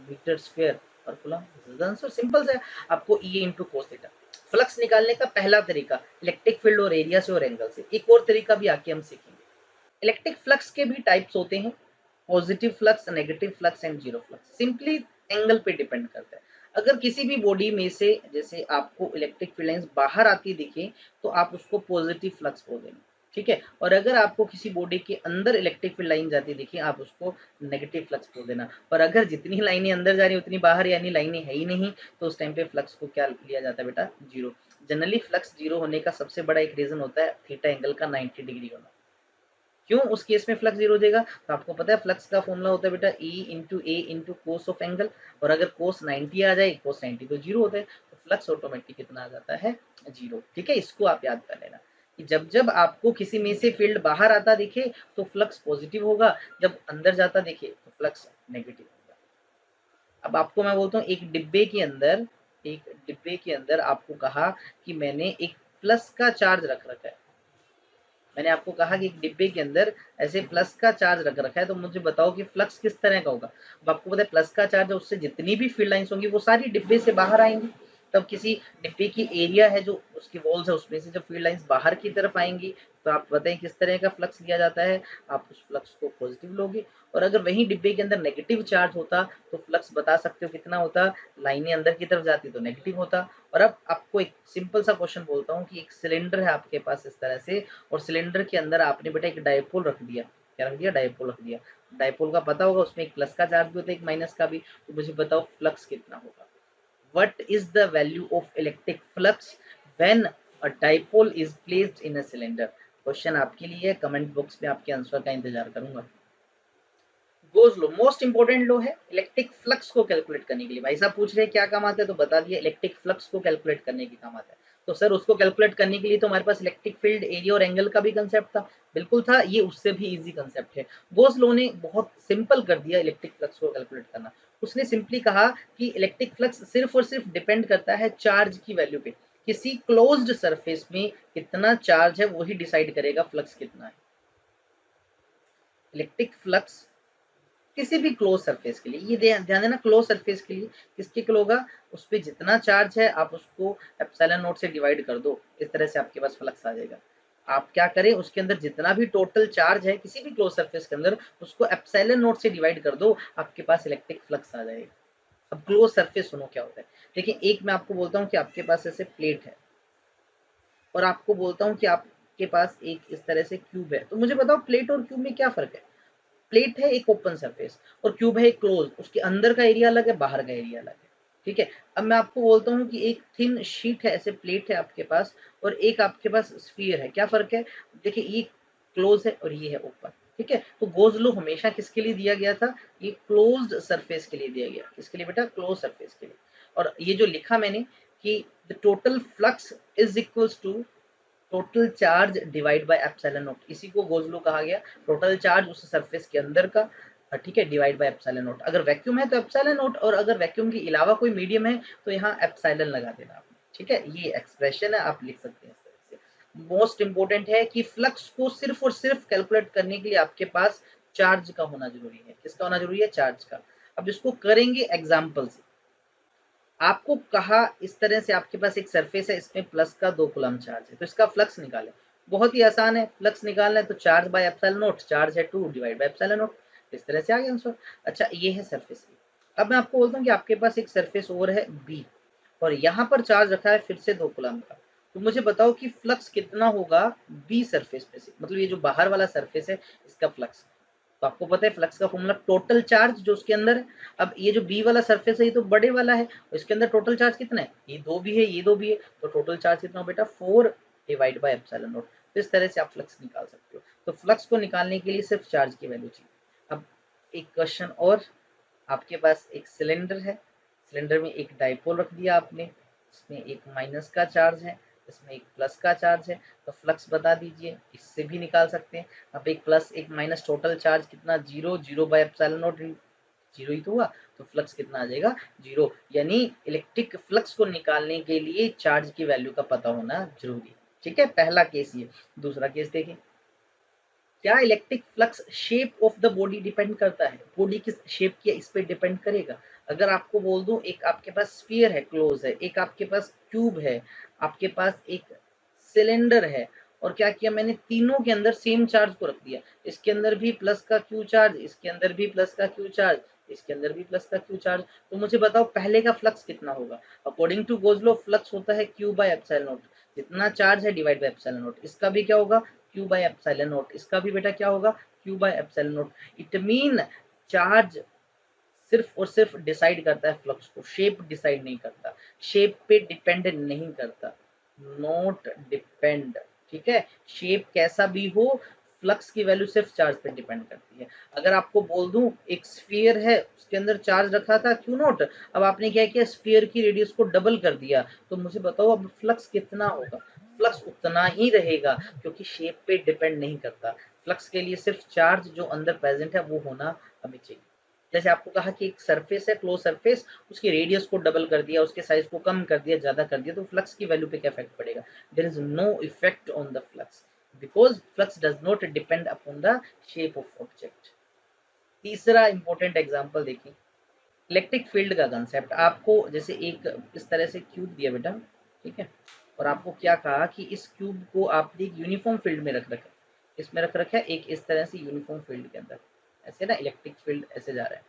मीटर स्क्वायर पर कूलम। आंसर सिंपल से आपको E into cos theta. Flux निकालने का पहला तरीका इलेक्ट्रिक फील्ड और एरिया से और एंगल से। एक और तरीका भी आके हम सीखेंगे। इलेक्ट्रिक फ्लक्स के भी टाइप्स होते हैं, positive flux, negative flux and zero flux. Simply angle पे डिपेंड करता है। अगर किसी भी बॉडी में से जैसे आपको इलेक्ट्रिक फील्ड लाइंस बाहर आती दिखे तो आप उसको पॉजिटिव फ्लक्स बोल देंगे, ठीक है। और अगर आपको किसी बॉडी के अंदर इलेक्ट्रिक फील्ड लाइन जाती दिखे आप उसको नेगेटिव फ्लक्स बोल देना। और अगर जितनी लाइनें अंदर जा रही उतनी बाहर यानी लाइनें है ही नहीं तो उस टाइम पे फ्लक्स को क्या लिया जाता है बेटा, जीरो। जनरली फ्लक्स जीरो होने का सबसे बड़ा एक रीजन होता है थीटा एंगल का 90 डिग्री होना। क्यों उस केस में फ्लक्स जीरो हो जाएगा, तो आपको पता है फ्लक्स का फॉर्मूला होता है बेटा ई into A into cos of angle, और अगर कोस 90 आ जाए, कोस 90 तो जीरो होता है, तो फ्लक्स ऑटोमेटिक कितना आ जाता है, जीरो। ठीक है, इसको आप याद कर लेना कि जब जब आपको किसी में से फील्ड बाहर आता दिखे तो फ्लक्स पॉजिटिव होगा, जब अंदर जाता दिखे तो फ्लक्स नेगेटिव होगा। अब आपको मैं बोलता हूँ एक डिब्बे के अंदर आपको कहा कि मैंने एक प्लस का चार्ज रख रखा है, मैंने आपको कहा कि एक डिब्बे के अंदर ऐसे प्लस का चार्ज रख रखा है, तो मुझे बताओ कि फ्लक्स किस तरह का होगा। अब आपको पता है प्लस का चार्ज है, उससे जितनी भी फील्ड लाइंस होंगी वो सारी डिब्बे से बाहर आएंगी। तब किसी डिब्बे की एरिया है जो उसकी वॉल्स है उसमें से जब फील्ड लाइंस बाहर की तरफ आएंगी तो आप बताएं किस तरह का फ्लक्स लिया जाता है, आप उस फ्लक्स को पॉजिटिव लोगे। और अगर वही डिब्बे के अंदर नेगेटिव चार्ज होता तो फ्लक्स बता सकते हो कितना होता, लाइनें अंदर की तरफ जाती तो नेगेटिव होता। और अब आपको एक सिंपल सा क्वेश्चन बोलता हूँ कि एक सिलेंडर है आपके पास इस तरह से, और सिलेंडर के अंदर आपने बेटा एक डायपोल रख दिया, क्या रख दिया, डायपोल रख दिया। डायपोल का पता होगा उसमें एक प्लस का चार्ज भी होता है एक माइनस का भी, तो मुझे बताओ फ्लक्स कितना होगा। What is the value of electric flux when a dipole is placed in a cylinder. Question आपके लिए, कमेंट बॉक्स में आपके आंसर का इंतजार करूंगा। गोज लो मोस्ट इंपोर्टेंट लो है इलेक्ट्रिक फ्लक्स को कैलकुलेट करने के लिए। भाई साहब पूछ रहे हैं क्या काम आता है, तो बता दिया इलेक्ट्रिक फ्लक्स को कैलकुलेट करने के काम आता है। तो सर उसको कैलकुलेट करने के लिए तो हमारे पास इलेक्ट्रिक फील्ड, एरिया और एंगल का भी कंसेप्ट था, बिल्कुल था, ये उससे भी इजी कंसेप्ट है। गोज लो ने बहुत सिंपल कर दिया इलेक्ट्रिक फ्लक्स को कैलकुलेट करना। उसने सिंपली कहा कि इलेक्ट्रिक फ्लक्स सिर्फ और सिर्फ डिपेंड करता है चार्ज की वैल्यू पे। किसी क्लोज्ड सरफेस में कितना चार्ज है वही डिसाइड करेगा फ्लक्स कितना है। इलेक्ट्रिक फ्लक्स किसी भी क्लोज सरफेस के लिए, ये ध्यान देना, क्लोज सरफेस के लिए किसके के होगा, उस पर जितना चार्ज है आप उसको एप्सिलॉन नॉट से डिवाइड कर दो, इस तरह से आपके पास फ्लक्स आ जाएगा। आप क्या करें, उसके अंदर जितना भी टोटल चार्ज है किसी भी क्लोज सरफेस के अंदर उसको एप्सिलॉन नॉट से डिवाइड कर दो, आपके पास इलेक्ट्रिक फ्लक्स आ जाएगा। अब क्लोज सरफेस सुनो क्या होता है। देखिए एक मैं आपको बोलता हूँ कि आपके पास ऐसे प्लेट है और आपको बोलता हूँ कि आपके पास एक इस तरह से क्यूब है, तो मुझे बताओ प्लेट और क्यूब में क्या फर्क है। प्लेट है एक ओपन सरफेस और क्यूब है एक क्लोज, उसके अंदर का एरिया अलग है, बाहर का एरिया अलग है, ठीक है। अब मैं आपको बोलता हूँ कि एक थिन शीट है, ऐसे प्लेट है आपके पास और एक आपके पास स्फीयर है, क्या फर्क है। देखिए ये क्लोज है और ये है ओपन, ठीक है। तो गोज लॉ हमेशा किसके लिए दिया गया था, ये क्लोज्ड सरफेस के लिए दिया गया, किसके लिए बेटा, क्लोज सरफेस के लिए। और ये जो लिखा मैंने कि the total flux is equals to total charge divide by epsilon naught, इसी को गोज लॉ कहा गया। टोटल चार्ज उस सरफेस के अंदर का, ठीक है, डिवाइड बाय एप्सिलॉन नॉट। अगर वैक्यूम है तो एप्सिलॉन नॉट, और अगर वैक्यूम के अलावा कोई मीडियम है तो यहाँ एप्सिलॉन लगा देना आप, ठीक है। ये एक्सप्रेशन है, आप लिख सकते हैं इस तरह से। मोस्ट इंपोर्टेंट है कि फ्लक्स को सिर्फ और सिर्फ कैलकुलेट करने के लिए आपके पास चार्ज का होना जरूरी है। किसका होना जरूरी है, चार्ज का। अब इसको करेंगे एग्जाम्पल से। आपको कहा इस तरह से आपके पास एक सरफेस है, इसमें प्लस का 2 कूलम चार्ज है, तो इसका फ्लक्स निकालें। बहुत ही आसान है, फ्लक्स निकालना है तो charge by epsilon not, charge है 2 डिवाइड बाय एप्सिलॉन नॉट, इस तरह से आ गया आंसर। अच्छा ये है सरफेस ए। अब मैं आपको बोलता हूँ कि आपके पास एक सरफेस और है बी और यहाँ पर चार्ज रखा है फिर से 2 कूलम का, तो मुझे बताओ कि फ्लक्स कितना होगा बी सरफेस पे से, मतलब ये जो बाहर वाला सरफेस है इसका फ्लक्स। तो आपको पता है फ्लक्स का फॉर्मूला टोटल चार्ज जो उसके अंदर है। अब ये जो बी वाला सरफेस है ये तो बड़े वाला है, इसके अंदर टोटल चार्ज कितना है, ये 2 भी है ये 2 भी है, तो टोटल चार्ज कितना हो बेटा 4 डिवाइड बाय एप्सिलॉन नॉट। तो इस तरह से आप फ्लक्स निकाल सकते हो। तो फ्लक्स को निकालने के लिए सिर्फ चार्ज की वैल्यू चाहिए। अब एक क्वेश्चन और, आपके पास एक सिलेंडर है, सिलेंडर में एक डाइपोल रख दिया आपने, इसमें एक माइनस का चार्ज है, इसमें एक प्लस का चार्ज है, तो फ्लक्स बता दीजिए, इससे भी निकाल सकते हैं। अब एक प्लस एक माइनस टोटल चार्ज कितना, zero, zero by epsilon not, zero ही तो हुआ, तो फ्लक्स कितना आ जाएगा, जीरो। यानी इलेक्ट्रिक फ्लक्स को निकालने के लिए चार्ज की वैल्यू का पता होना जरूरी। ठीक है, पहला केस ये। दूसरा केस देखें, क्या electric flux shape of the body depend करता है, बॉडी किस शेप की है इस पे डिपेंड करेगा। अगर आपको बोल दूं एक आपके पास स्फीयर है, क्लोज है, एक आपके पास क्यूब है, आपके पास एक सिलेंडर है, और क्या किया मैंने, तीनों के अंदर सेम चार्ज को रख दिया, इसके अंदर भी प्लस का क्यू चार्ज, इसके अंदर भी प्लस का क्यू चार्ज, इसके अंदर भी प्लस का क्यू चार्ज, तो मुझे बताओ पहले का फ्लक्स कितना होगा। According to Gauss law flux होता है क्यू बाय एप्सिलॉन नॉट, जितना चार्ज है डिवाइड बाय एप्सिलॉन नॉट, इसका भी क्या होगा, क्यू बाय एप्सिलॉन नॉट, इसका भी बेटा क्या होगा, Q by epsilon not. It mean charge सिर्फ और सिर्फ डिसाइड करता है फ्लक्स को, शेप डिसाइड नहीं करता, शेप पे डिपेंड नहीं करता, नॉट डिपेंड। ठीक है, शेप कैसा भी हो, फ्लक्स की वैल्यू सिर्फ चार्ज पे डिपेंड करती है। अगर आपको बोल दूं एक स्फीयर है, उसके अंदर चार्ज रखा था क्यू नॉट, अब आपने क्या किया, स्फीयर की रेडियस को डबल कर दिया, तो मुझे बताओ अब फ्लक्स कितना होगा, फ्लक्स उतना ही रहेगा, क्योंकि शेप पे डिपेंड नहीं करता। फ्लक्स के लिए सिर्फ चार्ज जो अंदर प्रेजेंट है वो होना हमें चाहिए। जैसे आपको कहा कि एक सरफेस है, क्लोज सरफेस, उसकी रेडियस को डबल कर दिया, उसके साइज को कम कर दिया, ज्यादा कर दिया, तो फ्लक्स की वैल्यू पे क्या इफेक्ट पड़ेगा, there is no effect on the flux, because flux does not depend upon the shape of object. तीसरा इंपॉर्टेंट एग्जांपल देखिए, इलेक्ट्रिक फील्ड का कंसेप्ट। आपको जैसे एक इस तरह से क्यूब दिया बेटा, ठीक है, और आपको क्या कहा कि इस क्यूब को आपने एक यूनिफॉर्म फील्ड में रख रखा है, इसमें रख रखा है एक इस तरह से यूनिफॉर्म फील्ड के अंदर, ऐसे ना इलेक्ट्रिक फील्ड ऐसे जा रहा है,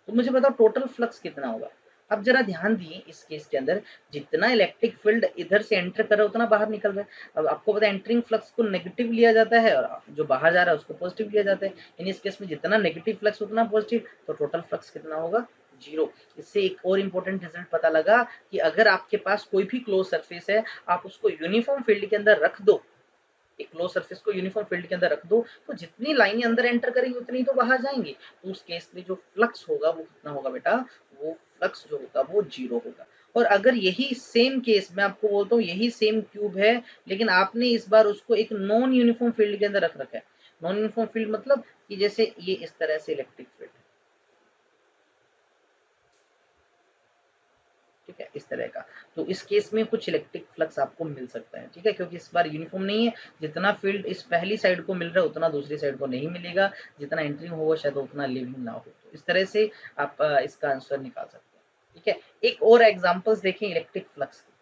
तो मुझे बताओ टोटल फ्लक्स कितना होगा। अब जरा ध्यान दिए इस केस के अंदर, जितना इलेक्ट्रिक फील्ड इधर से एंटर कर रहा है उतना बाहर निकल रहा है। अब आपको पता है एंटरिंग फ्लक्स को नेगेटिव लिया जाता है और जो बाहर जा रहा है उसको पॉजिटिव लिया जाता है, यानी इस केस में जितना नेगेटिव फ्लक्स उतना पॉजिटिव, तो टोटल फ्लक्स कितना होगा, जीरो। इससे एक और इंपॉर्टेंट रिजल्ट पता लगा कि अगर आपके पास कोई भी क्लोज सरफेस है, आप उसको यूनिफॉर्म फील्ड के अंदर रख दो, एक क्लोज सरफेस को यूनिफॉर्म फील्ड के अंदर रख दो, तो जितनी लाइनें अंदर एंटर करेंगी उतनी तो बाहर जाएंगी, तो उस केस में जो फ्लक्स होगा वो कितना होगा बेटा, वो फ्लक्स जो होगा वो जीरो होगा। और अगर यही सेम केस मैं आपको बोलता हूँ, यही सेम क्यूब है, लेकिन आपने इस बार उसको एक नॉन यूनिफॉर्म फील्ड के अंदर रख रखा है, नॉन यूनिफॉर्म फील्ड मतलब कि जैसे ये इस तरह से इलेक्ट्रिक फील्ड, ठीक है, इस तरह का, तो इस केस में कुछ इलेक्ट्रिक फ्लक्स आपको मिल सकता है। ठीक है, क्योंकि इस बार यूनिफॉर्म नहीं है, जितना फील्ड इस पहली साइड को मिल रहा है उतना दूसरी साइड को नहीं मिलेगा, जितना एंट्रिंग होगा शायद उतना लिविंग ना हो, तो इस तरह से आप इसका आंसर निकाल सकते हैं। ठीक है, एक और एग्जांपल्स देखें इलेक्ट्रिक फ्लक्स की।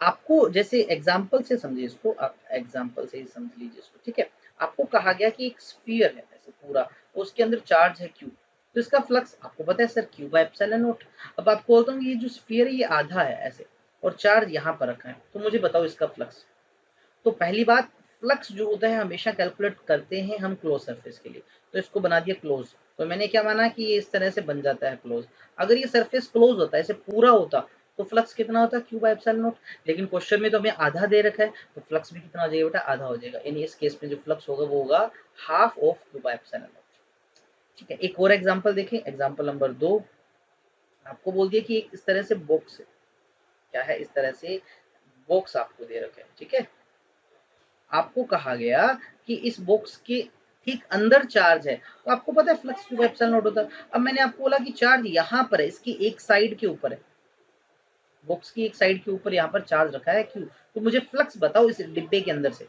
आपको जैसे एग्जाम्पल से समझिए इसको, आप एग्जाम्पल से ही समझ लीजिए इसको। ठीक है, आपको कहा गया कि एक स्फीयर है ऐसे पूरा, उसके अंदर चार्ज है क्यू, तो इसका फ्लक्स आपको पता है sir Q by epsilon not. अब आपको बोलता हूँ ये जो स्फीयर है ये आधा है ऐसे, और चार्ज यहाँ पर रखा है, तो मुझे बताओ इसका फ्लक्स। तो पहली बात, फ्लक्स जो होता है हमेशा कैलकुलेट करते हैं हम क्लोज सरफेस के लिए, तो इसको बना दिया क्लोज, तो मैंने क्या माना कि ये इस तरह से बन जाता है क्लोज। अगर ये सरफेस क्लोज होता है ऐसे पूरा होता, तो फ्लक्स कितना होता है, क्यू बाय एप्सिलॉन नॉट, लेकिन क्वेश्चन में तो हमें आधा दे रखा है, तो फ्लक्स भी कितना हो जाएगा बेटा, आधा हो जाएगा, यानी इस केस में जो फ्लक्स होगा वो होगा half of Q by epsilon not. ठीक है, एक और एग्जांपल देखें, एग्जांपल नंबर 2। आपको बोल दिया कि एक इस तरह से बॉक्स है, क्या है, इस तरह से बॉक्स आपको दे रखा है। ठीक है, आपको कहा गया कि इस बॉक्स के ठीक अंदर चार्ज है, तो आपको पता है flux Q by epsilon not होता है। अब मैंने आपको बोला कि चार्ज यहाँ पर है, इसकी एक साइड के ऊपर है, बॉक्स की एक साइड के ऊपर यहाँ पर चार्ज रखा है क्यू, तो मुझे फ्लक्स बताओ इस डिब्बे के अंदर से।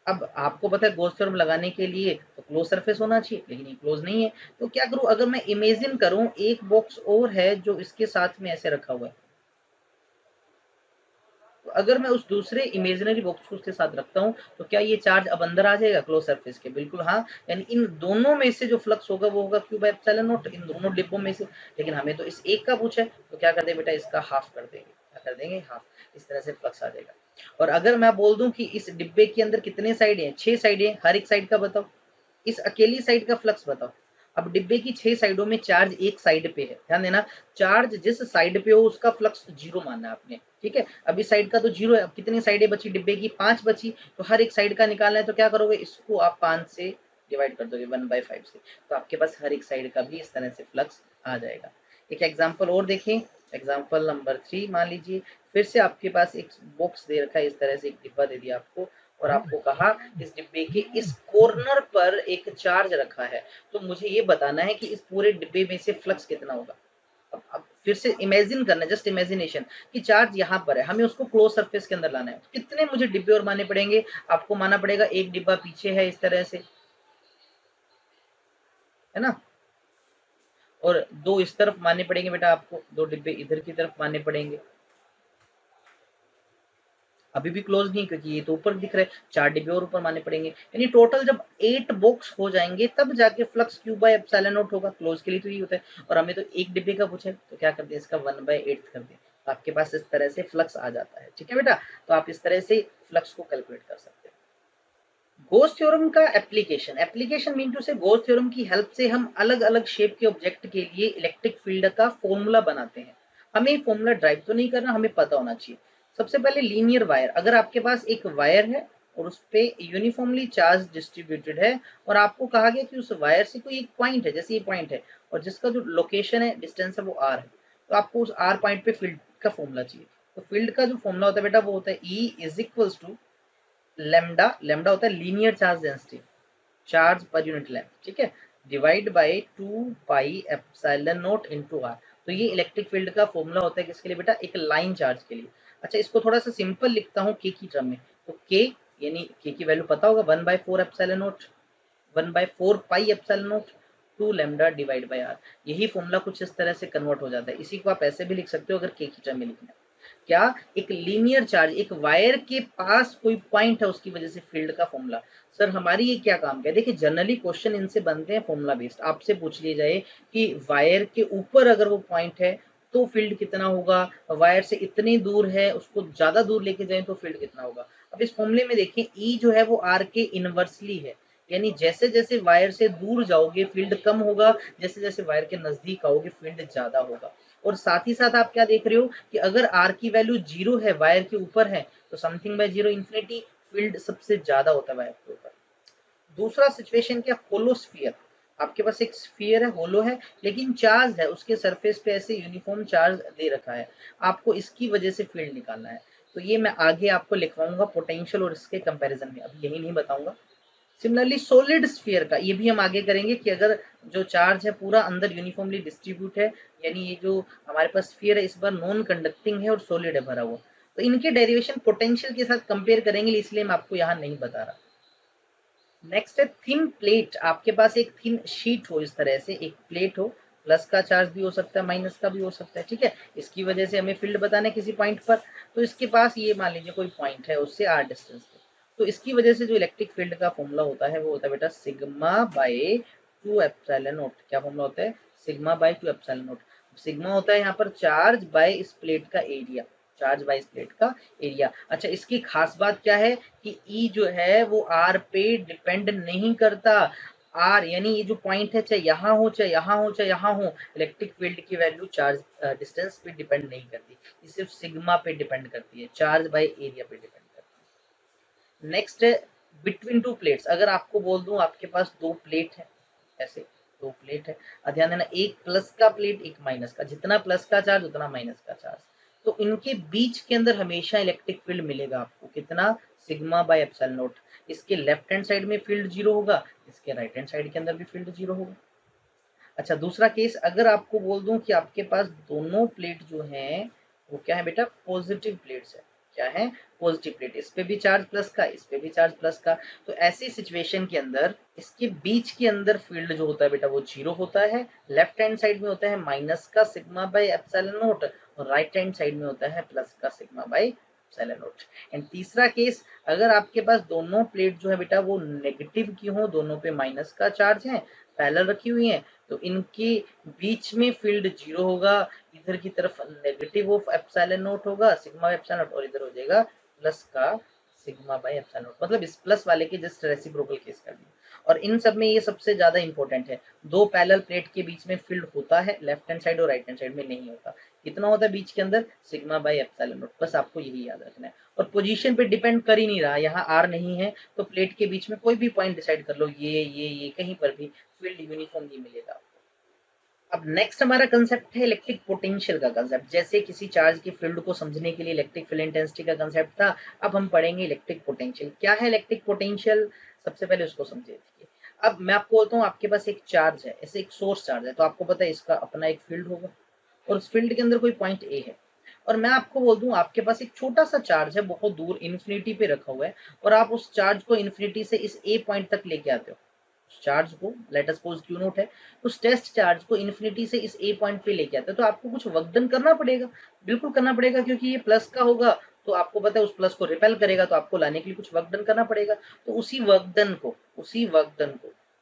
अब आपको पता है गॉस थ्योरम लगाने के लिए तो क्लोज सरफेस होना चाहिए, लेकिन ये क्लोज नहीं है, तो क्या करूं, अगर मैं इमेजिन करूं एक बॉक्स और है जो इसके साथ में ऐसे रखा हुआ है, तो अगर मैं उस दूसरे इमेजिनरी बॉक्स को उसके साथ रखता हूं, तो क्या ये चार्ज अब अंदर आ जाएगा क्लोज सरफेस के, बिल्कुल हाँ, यानी इन दोनों में से जो फ्लक्स होगा वो होगा क्यू बाय एप्सिलॉन नॉट, इन दोनों डिब्बों में से, लेकिन हमें तो इस एक का पूछा है, तो क्या कर दें बेटा, इसका हाफ कर देंगे, क्या कर देंगे, हाफ, इस तरह से फ्लक्स आ जाएगा। और अगर मैं बोल दूं कि इस डिब्बे के अंदर कितने साइड हैं, 6 साइड हैं, हर एक साइड का बताओ, इस अकेली साइड का फ्लक्स बताओ, अब डिब्बे की 6 साइडों में चार्ज एक साइड पे है, ध्यान देना, चार्ज जिस साइड पे हो उसका फ्लक्स 0 मानना है आपने, ठीक है। अब इस साइड का तो 0 है, अब कितनी साइडें बची डिब्बे की, 5 बची, तो हर एक साइड का निकालना है, तो क्या करोगे, इसको आप 5 से डिवाइड कर दोगे 1/5 से, तो आपके पास हर एक साइड का भी इस तरह से फ्लक्स आ जाएगा। एक एग्जाम्पल और देखें, एग्जाम्पल नंबर 3 मान लीजिए, फिर से आपके पास एक बॉक्स दे रखा है, इस तरह से एक डिब्बा दे दिया आपको, और आपको कहा इस डिब्बे के इस कॉर्नर पर एक चार्ज रखा है, तो मुझे ये बताना है कि इस पूरे डिब्बे में से फ्लक्स कितना होगा। अब फिर से इमेजिन करना है, जस्ट इमेजिनेशन, कि चार्ज यहाँ पर है, हमें उसको क्लोज सरफेस के अंदर लाना है, कितने मुझे डिब्बे और मानने पड़ेंगे, आपको मानना पड़ेगा एक डिब्बा पीछे है इस तरह से, है ना, और 2 इस तरफ मानने पड़ेंगे बेटा आपको, 2 डिब्बे इधर की तरफ मानने पड़ेंगे, अभी भी क्लोज नहीं क्योंकि ये तो ऊपर दिख रहा है, 4 डिब्बे और ऊपर मानने पड़ेंगे, यानी टोटल जब 8 बॉक्स हो जाएंगे तब जाके flux Q by epsilon not होगा, क्लोज के लिए तो ये होता है, और हमें तो एक डिब्बे का पूछा है, तो क्या कर दें, इसका 1/8 कर दें, तो आपके पास इस तरह से फ्लक्स आ जाता है, ठीक है बेटा, तो आप इस तरह से फ्लक्स को कैलकुलेट कर सकते हैं। गोस थ्योरम का एप्लीकेशन, एप्लीकेशन मीन टू से गोस थ्योरम की हेल्प से हम अलग अलग शेप के ऑब्जेक्ट के लिए इलेक्ट्रिक फील्ड का फॉर्मूला बनाते हैं। हमें फॉर्मूला ड्राइव तो नहीं करना, हमें पता होना चाहिए। सबसे पहले लीनियर वायर, अगर आपके पास एक वायर है और उस पे यूनिफॉर्मली चार्ज डिस्ट्रीब्यूटेड है, और आपको कहा गया कि उस वायर से कोई एक पॉइंट है, जैसे ये पॉइंट है, और जिसका जो लोकेशन है, डिस्टेंस है, वो आर है, तो आपको उस आर पॉइंट पे फील्ड का फॉर्मूला चाहिए। तो फील्ड का जो फॉर्मूला होता है बेटा, वो होता है E is equals to lambda, lambda होता है linear charge density, charge per unit length, ठीक है, divide by 2 pi epsilon naught into R. तो ये इलेक्ट्रिक फील्ड का फॉर्मूला होता है किसके लिए बेटा, एक लाइन चार्ज के लिए। अच्छा, इसको थोड़ा सा सिंपल लिखता हूँ के की टर्म में, तो के यानी के की वैल्यू पता होगा 1/4 epsilon naught, 1/4 pi epsilon naught 2 lambda divide by R. यही फॉर्मूला कुछ इस तरह से कन्वर्ट हो जाता है, इसी को आप ऐसे भी लिख सकते हो अगर के की टर्म में लिखना है। क्या, एक लीनियर चार्ज, एक वायर के पास कोई पॉइंट है, उसकी वजह से फील्ड का फॉर्मूला। सर हमारी ये क्या काम है, देखिए जनरली क्वेश्चन इनसे बनते हैं फॉर्मूला बेस्ड, आपसे पूछ लिया जाए कि वायर के ऊपर अगर वो पॉइंट है तो फील्ड कितना होगा, वायर से इतनी दूर है उसको ज्यादा दूर लेके जाए तो फील्ड कितना होगा। अब इस फॉर्मूले में देखिए ई जो है वो आर के इनवर्सली है, यानी जैसे जैसे वायर से दूर जाओगे फील्ड कम होगा, जैसे जैसे वायर के नजदीक आओगे फील्ड ज्यादा होगा। और साथ ही साथ आप क्या देख रहे हो कि अगर आर की वैल्यू 0 है, वायर के ऊपर है, तो समथिंग बाय 0 इंफिनिटी, फील्ड सबसे ज्यादा होता है वायर के ऊपर। दूसरा सिचुएशन क्या, होलो स्फीयर, आपके पास एक स्फीयर है, होलो है, लेकिन चार्ज है, उसके सरफेस पे ऐसे यूनिफॉर्म चार्ज दे रखा है, आपको इसकी वजह से फील्ड निकालना है। तो ये मैं आगे आपको लिखवाऊंगा पोटेंशियल और इसके कंपैरिजन में, अभी यही नहीं बताऊंगा। सिमिलरली सॉलिड स्फीयर का ये भी हम आगे करेंगे कि अगर जो चार्ज है पूरा अंदर यूनिफॉर्मली डिस्ट्रीब्यूट है, यानी ये जो हमारे पास स्फीयर है इस बार नॉन कंडक्टिंग है और सॉलिड है भरा हुआ, तो इनके डेरिवेशन पोटेंशियल के साथ कंपेयर करेंगे, इसलिए मैं आपको यहाँ नहीं बता रहा। नेक्स्ट है थिन प्लेट, आपके पास एक थिन शीट हो, इस तरह से एक प्लेट हो, प्लस का चार्ज भी हो सकता है, माइनस का भी हो सकता है, ठीक है, इसकी वजह से हमें फील्ड बताना है किसी पॉइंट पर, तो इसके पास ये मान लीजिए कोई पॉइंट है, उससे आर डिस्टेंस पे, तो इसकी वजह से जो इलेक्ट्रिक फील्ड का फॉर्मूला होता है वो होता है बेटा सिग्मा बाय 2 एप्सिलॉन नॉट। क्या फॉर्मूला होता है, sigma bye 2 epsilon not. Sigma होता है यहाँ पर चार्ज बाय इस प्लेट का एरिया, चार्ज बाय इस प्लेट का एरिया। अच्छा, इसकी खास बात क्या है कि ई जो है वो आर पे डिपेंड नहीं करता, आर यानी ये जो पॉइंट है चाहे यहाँ हो चाहे यहाँ हो चाहे यहाँ हो, इलेक्ट्रिक फील्ड की वैल्यू चार्ज डिस्टेंस पे डिपेंड नहीं करती, ये सिर्फ सिग्मा पे डिपेंड करती है, चार्ज बाय एरिया पे डिपेंड करती है। नेक्स्ट है बिटवीन टू प्लेट्स, अगर आपको बोल दूं आपके पास 2 प्लेट है, ऐसे 2 प्लेट है, ध्यान देना, एक प्लस का प्लेट एक माइनस का, जितना प्लस का चार्ज उतना माइनस का चार्ज, तो इनके बीच के अंदर हमेशा इलेक्ट्रिक फील्ड मिलेगा आपको, कितना, सिग्मा बाय एप्सिलॉन नॉट। इसके लेफ्ट हैंड साइड में फील्ड 0 होगा, इसके राइट हैंड साइड के अंदर भी फील्ड 0 होगा। अच्छा, दूसरा केस, अगर आपको बोल दूं कि आपके पास दोनों प्लेट जो हैं वो क्या है बेटा, पॉजिटिव प्लेट्स है, क्या है, पॉजिटिव प्लेट, इस पे भी चार्ज प्लस का, इस पे भी चार्ज प्लस का, तो ऐसी सिचुएशन के अंदर इसके बीच के अंदर फील्ड जो होता है बेटा वो 0 होता है, लेफ्ट हैंड साइड में होता है माइनस का सिग्मा बाय एप्सिलॉन नॉट, और राइट हैंड साइड में होता है प्लस का sigma bye epsilon not. And तीसरा केस, अगर आपके पास दोनों प्लेट जो है बेटा वो नेगेटिव की हो, दोनों पे माइनस का चार्ज है, पैरेलल रखी हुई है, तो इनके बीच में फील्ड 0 होगा, इधर की तरफ नेगेटिव ऑफ एप्सिलॉन नॉट होगा, सिग्मा एप्सिलॉन नॉट, और इधर हो जाएगा प्लस का सिग्मा बाय एप्सिलॉन नॉट, मतलब इस प्लस वाले के जस्ट रेसिप्रोकल केस कर दिया। और इन सब में ये सबसे ज्यादा इंपॉर्टेंट है, दो पैरेलल प्लेट के बीच में फील्ड होता है, लेफ्ट हैंड साइड और राइट हैंड साइड में नहीं होता। कितना होता है बीच के अंदर? Sigma by epsilon not. बस आपको यही याद रखना है। और पोजीशन पे डिपेंड कर ही नहीं रहा, यहाँ आर नहीं है तो प्लेट के बीच में कोई भी पॉइंट डिसाइड कर लो, ये कहीं पर भी फील्ड यूनिफॉर्म ही मिलेगा। अब नेक्स्ट हमारा कंसेप्ट है इलेक्ट्रिक पोटेंशियल का कंसेप्ट। जैसे किसी चार्ज की फील्ड को समझने के लिए इलेक्ट्रिक फील्ड इंटेंसिटी का कंसेप्ट था, अब हम पढ़ेंगे इलेक्ट्रिक पोटेंशियल। क्या है इलेक्ट्रिक पोटेंशियल? सबसे पहले उसको समझे। अब मैं आपको बोलता हूँ, आपके पास एक चार्ज है, ऐसे एक सोर्स चार्ज है, तो आपको पता है इसका अपना एक फील्ड होगा और उस फील्ड के अंदर कोई पॉइंट ए है। और मैं आपको बोल दूं आपके पास एक छोटा सा चार्ज है, बहुत दूर इन्फिनिटी पे रखा हुआ है, और आप उस चार्ज को इन्फिनिटी से इस ए पॉइंट तक लेके आते हो। चार्ज को let us suppose Q note है, उस टेस्ट चार्ज को इन्फिनिटी से इस ए पॉइंट पे लेके आते हो, तो आपको कुछ वर्क डन करना पड़ेगा। बिल्कुल करना पड़ेगा, क्योंकि ये प्लस का होगा तो आपको पता है उस प्लस को रिपेल करेगा, तो आपको लाने के लिए कुछ वर्क डन करना पड़ेगा। तो उसी वर्क डन को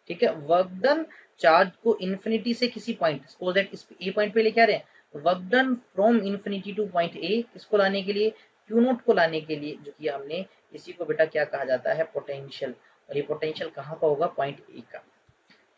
ठीक है, वर्क डन चार्ज को इन्फिनिटी से किसी पॉइंट, सपोज दैट इस ए पॉइंट पे लेके आ रहे हैं, work done from infinity two point A, किसको लाने के लिए? क्यू नोट को लाने के लिए, जो कि हमने इसी को बेटा क्या कहा जाता है? पोटेंशियल। और ये पोटेंशियल कहाँ का होगा? पॉइंट ए का।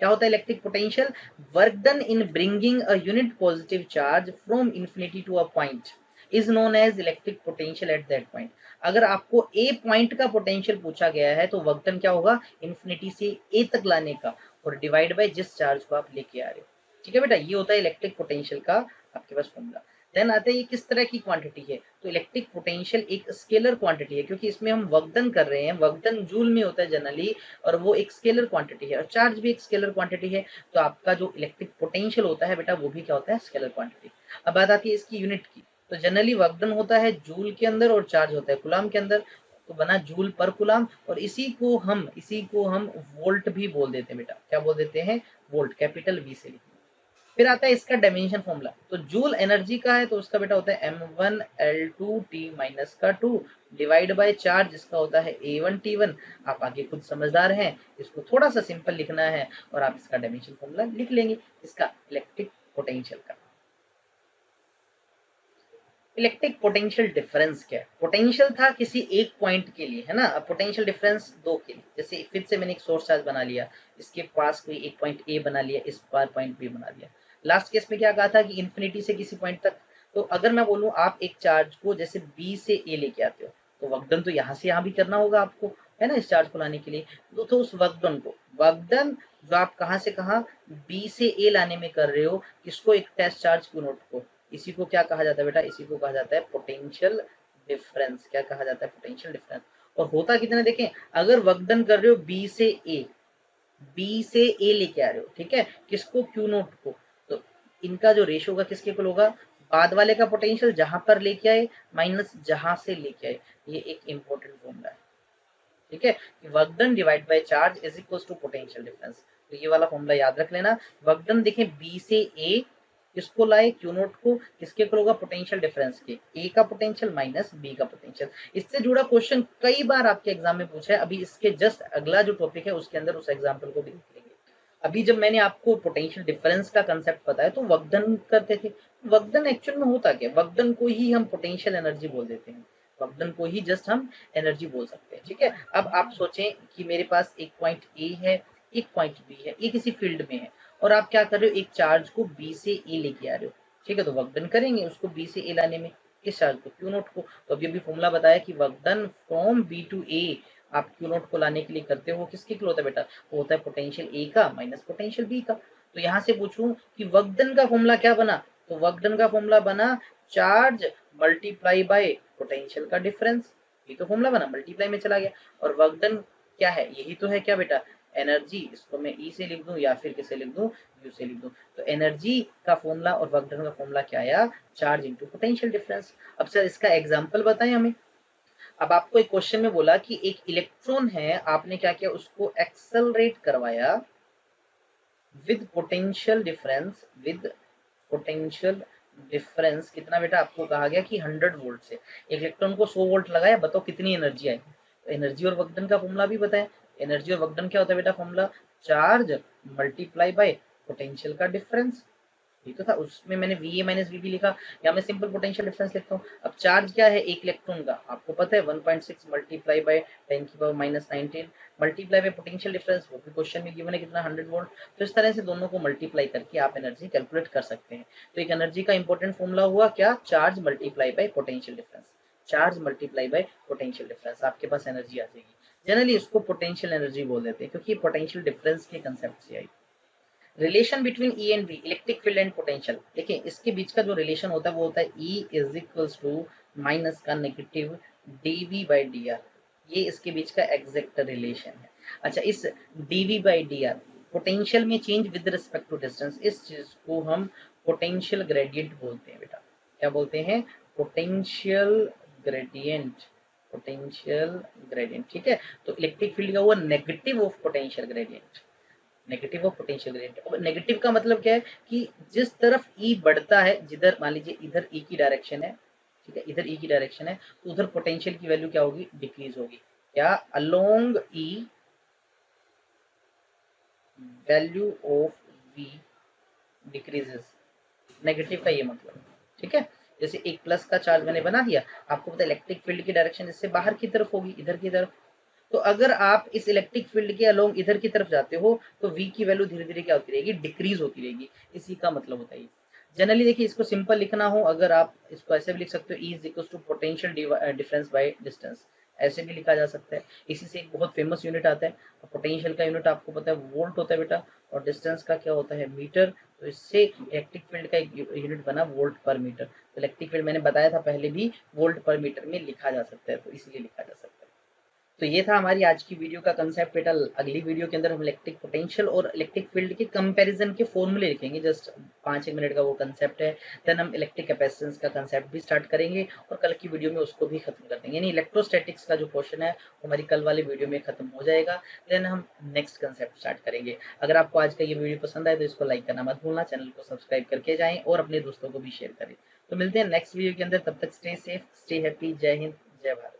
क्या होता है electric potential? Work done in bringing a unit positive charge from infinity to a point is known as electric potential at that point. अगर आपको ए पॉइंट का पोटेंशियल पूछा गया है तो वर्क डन क्या होगा? इन्फिनिटी से ए तक लाने का, और डिवाइड बाय जिस चार्ज को आप लेके आ रहे हो। ठीक है बेटा, ये होता है इलेक्ट्रिक पोटेंशियल का आपके पास फॉर्मूला। देन आता है ये किस तरह की क्वांटिटी है? तो इलेक्ट्रिक पोटेंशियल एक स्केलर क्वांटिटी है, क्योंकि इसमें हम वर्क डन कर रहे हैं, वर्क डन जूल में होता है जनरली, और वो एक स्केलर क्वांटिटी है, और चार्ज भी एक स्केलर क्वांटिटी है। तो आपका जो इलेक्ट्रिक पोटेंशियल होता है बेटा, वो भी क्या होता है? Scalar quantity. अब बात आती है इसकी यूनिट की, तो जनरली वर्क डन होता है जूल के अंदर और चार्ज होता है कूलाम के अंदर, तो बना जूल पर कूलाम, और इसी को हम वोल्ट भी बोल देते हैं बेटा। क्या बोल देते हैं? वोल्ट, कैपिटल वी से लिखते हैं। फिर आता है इसका डायमेंशन फॉर्मूला, तो जूल एनर्जी का है तो उसका बेटा होता है m1l2t माइनस का 2 डिवाइड बाय चार्ज, जिसका होता है a1t1। आप आगे खुद समझदार हैं, इसको थोड़ा सा सिंपल लिखना है और आप इसका डायमेंशन फॉर्मूला लिख लेंगे इसका इलेक्ट्रिक पोटेंशियल का। इलेक्ट्रिक पोटेंशियल डिफरेंस क्या है? पोटेंशियल था किसी एक पॉइंट के लिए, है ना, अब पोटेंशियल डिफरेंस दो के लिए। जैसे फिर से मैंने एक सोर्स चार्ज बना लिया, इसके पास कोई एक पॉइंट ए बना लिया, इस बार पॉइंट बी बना लिया। लास्ट केस में क्या कहा था कि इन्फिनिटी से किसी पॉइंट तक। तो अगर मैं बोलूं आप एक चार्ज को जैसे बी से ए लेके आते हो, तो वर्क डन तो यहाँ से यहाँ भी करना होगा आपको, है ना, इस चार्ज को लाने के लिए। तो उस वर्क डन जो आप कहाँ से कहाँ बी से ए लाने में कर रहे हो, किसको? एक टेस्ट चार्ज क्यू नोट को। इसी को क्या कहा जाता है बेटा? इसी को कहा जाता है पोटेंशियल डिफरेंस। क्या कहा जाता है? Potential difference. और होता कितना देखें, अगर वर्क डन कर रहे हो बी से ए लेके आ रहे हो, ठीक है, किसको? क्यू नोट को, तो इनका जो रेशियो होगा किसके इक्वल होगा? बाद वाले का पोटेंशियल जहां पर लेके आए माइनस जहां से लेके आए। ये एक इंपॉर्टेंट फॉर्मूला है, ठीक है, work done divide by charge is equal to potential difference. तो ये वाला फॉर्मूला याद रख लेना। वर्क डन देखें बी से ए, किसको लाए? क्यू नोट को, किसके इक्वल होगा? पोटेंशियल डिफरेंस के, ए का पोटेंशियल माइनस बी का पोटेंशियल। इससे जुड़ा क्वेश्चन कई बार आपके एग्जाम में पूछा है। अभी इसके जस्ट अगला जो टॉपिक है उसके अंदर उस एग्जाम्पल को भी देख लेंगे। अभी जब मैंने आपको पोटेंशियल डिफरेंस का कंसेप्ट बताया तो वर्क डन करते थे। वर्क डन एक्चुअल में होता क्या? वर्क डन को ही हम पोटेंशियल एनर्जी बोल देते हैं, वर्क डन को ही जस्ट हम एनर्जी बोल सकते हैं, ठीक है। अब आप सोचें कि मेरे पास एक पॉइंट ए है, एक पॉइंट बी है, ये किसी फील्ड में है, और आप क्या कर रहे हो? एक चार्ज को बी से ए लेके आ रहे हो, ठीक है, तो वर्क डन करेंगे उसको बी से ए लाने में, किस चार्ज को? क्यू नोट को। तो अभी अभी फॉर्मूला बताया कि work done from B to A आप क्यू नोट को लाने के लिए करते हो, किसके लिए होता है बेटा? वो होता है पोटेंशियल ए का माइनस पोटेंशियल बी का। तो यहाँ से पूछूं कि वर्क डन का फॉर्मूला क्या बना, तो वर्क डन का फॉर्मूला बना चार्ज मल्टीप्लाई बाय पोटेंशियल का डिफरेंस। ये तो फॉर्मूला बना, मल्टीप्लाई में चला गया। और वर्क डन क्या है? यही तो है क्या बेटा? एनर्जी। इसको मैं ई से लिख दूं या फिर किसे लिख दूं? यू से लिख दूं। तो एनर्जी का फॉर्मूला और वर्क डन का फॉर्मूला क्या आया? Charge into potential difference. अब सर इसका एग्जांपल बताएं हमें। अब आपको एक क्वेश्चन में बोला कि एक इलेक्ट्रॉन है, आपने क्या किया? उसको एक्सेलरेट करवाया विद पोटेंशियल डिफरेंस कितना बेटा? आपको कहा गया कि 100 वोल्ट से। एक इलेक्ट्रॉन को 100 वोल्ट लगाया, बताओ कितनी एनर्जी आई? तो एनर्जी और वर्क डन का फॉर्मूला भी बताया। एनर्जी और वर्क डन क्या होता है बेटा? Formula charge multiply by potential का डिफरेंस, ये तो था, उसमें मैंने VA माइनस VB लिखा, या मैं सिंपल पोटेंशियल डिफरेंस लिखता हूँ। अब चार्ज क्या है एक इलेक्ट्रॉन का, आपको पता है 1.6 multiply by 10⁻⁻19 multiply by potential difference, वो भी क्वेश्चन में गिवन है कितना 100 वोल्ट। तो इस तरह से दोनों को मल्टीप्लाई करके आप एनर्जी कैलकुलेट कर सकते हैं। तो एक एनर्जी का इंपॉर्टेंट फॉर्मूला हुआ क्या, charge multiply by potential difference, charge multiply by potential difference, आपके पास एनर्जी आ जाएगी। जनरली इसको पोटेंशियल एनर्जी बोल देते हैं क्योंकि पोटेंशियल डिफरेंस के कंसेप्ट से आई। Relation between E and V, electric field and potential, देखिए इसके बीच का जो रिलेशन होता है वो होता है E is equals to minus का negative dv by D R, ये इसके बीच का एग्जैक्ट रिलेशन है। अच्छा, इस dv by D R potential में change with respect to distance, इस चीज को हम पोटेंशियल ग्रेडियंट बोलते हैं बेटा। क्या बोलते हैं, पोटेंशियल ग्रेडियंट, पोटेंशियल ग्रेडियंट, ठीक है। तो इलेक्ट्रिक फील्ड का हुआ negative of potential gradient, negative of potential gradient. अब नेगेटिव का मतलब क्या है कि जिस तरफ ई बढ़ता है, जिधर मान लीजिए इधर ई की डायरेक्शन है, ठीक है, इधर ई की डायरेक्शन है, तो उधर पोटेंशियल की वैल्यू क्या होगी, डिक्रीज होगी। क्या, along E value of V decreases, negative का ये मतलब, ठीक है। जैसे एक प्लस का चार्ज मैंने बना दिया, आपको पता है इलेक्ट्रिक फील्ड की डायरेक्शन इससे बाहर की तरफ होगी, इधर की तरफ। तो अगर आप इस इलेक्ट्रिक फील्ड के अलोंग इधर की तरफ जाते हो तो v की वैल्यू धीरे धीरे क्या होती रहेगी, डिक्रीज होती रहेगी, इसी का मतलब होता है। जनरली देखिए इसको सिंपल लिखना हो, अगर आप इसको ऐसे भी लिख सकते हो, E is equal to potential difference by distance, ऐसे भी लिखा जा सकता है। इसी से एक बहुत फेमस यूनिट आता है, पोटेंशियल का यूनिट आपको पता है वोल्ट होता है बेटा, और डिस्टेंस का क्या होता है, मीटर। तो इससे इलेक्ट्रिक फील्ड का एक यूनिट बना वोल्ट पर मीटर। तो इलेक्ट्रिक फील्ड मैंने बताया था पहले भी वोल्ट पर मीटर में लिखा जा सकता है, तो इसलिए लिखा जा सकता है। तो ये था हमारी आज की वीडियो का कंसेप्ट बेटा। अगली वीडियो के अंदर हम इलेक्ट्रिक पोटेंशियल और इलेक्ट्रिक फील्ड के कंपैरिजन के फॉर्मूले लिखेंगे, जस्ट 5-1 मिनट का वो कंसेप्ट है। देन हम इलेक्ट्रिक कैपेसिटेंस का कंसेप्ट भी स्टार्ट करेंगे और कल की वीडियो में उसको भी खत्म कर देंगे, यानी इलेक्ट्रोस्टैटिक्स का जो क्वेश्चन है वो हमारी कल वाली वीडियो में खत्म हो जाएगा। देन हम नेक्स्ट कंसेप्ट स्टार्ट करेंगे। अगर आपको आज का ये वीडियो पसंद आए तो इसको लाइक करना मत भूलना, चैनल को सब्सक्राइब करके जाएं और अपने दोस्तों को भी शेयर करें। तो मिलते हैं नेक्स्ट वीडियो के अंदर, तब तक स्टे सेफ, स्टे हैप्पी, जय हिंद, जय भारत।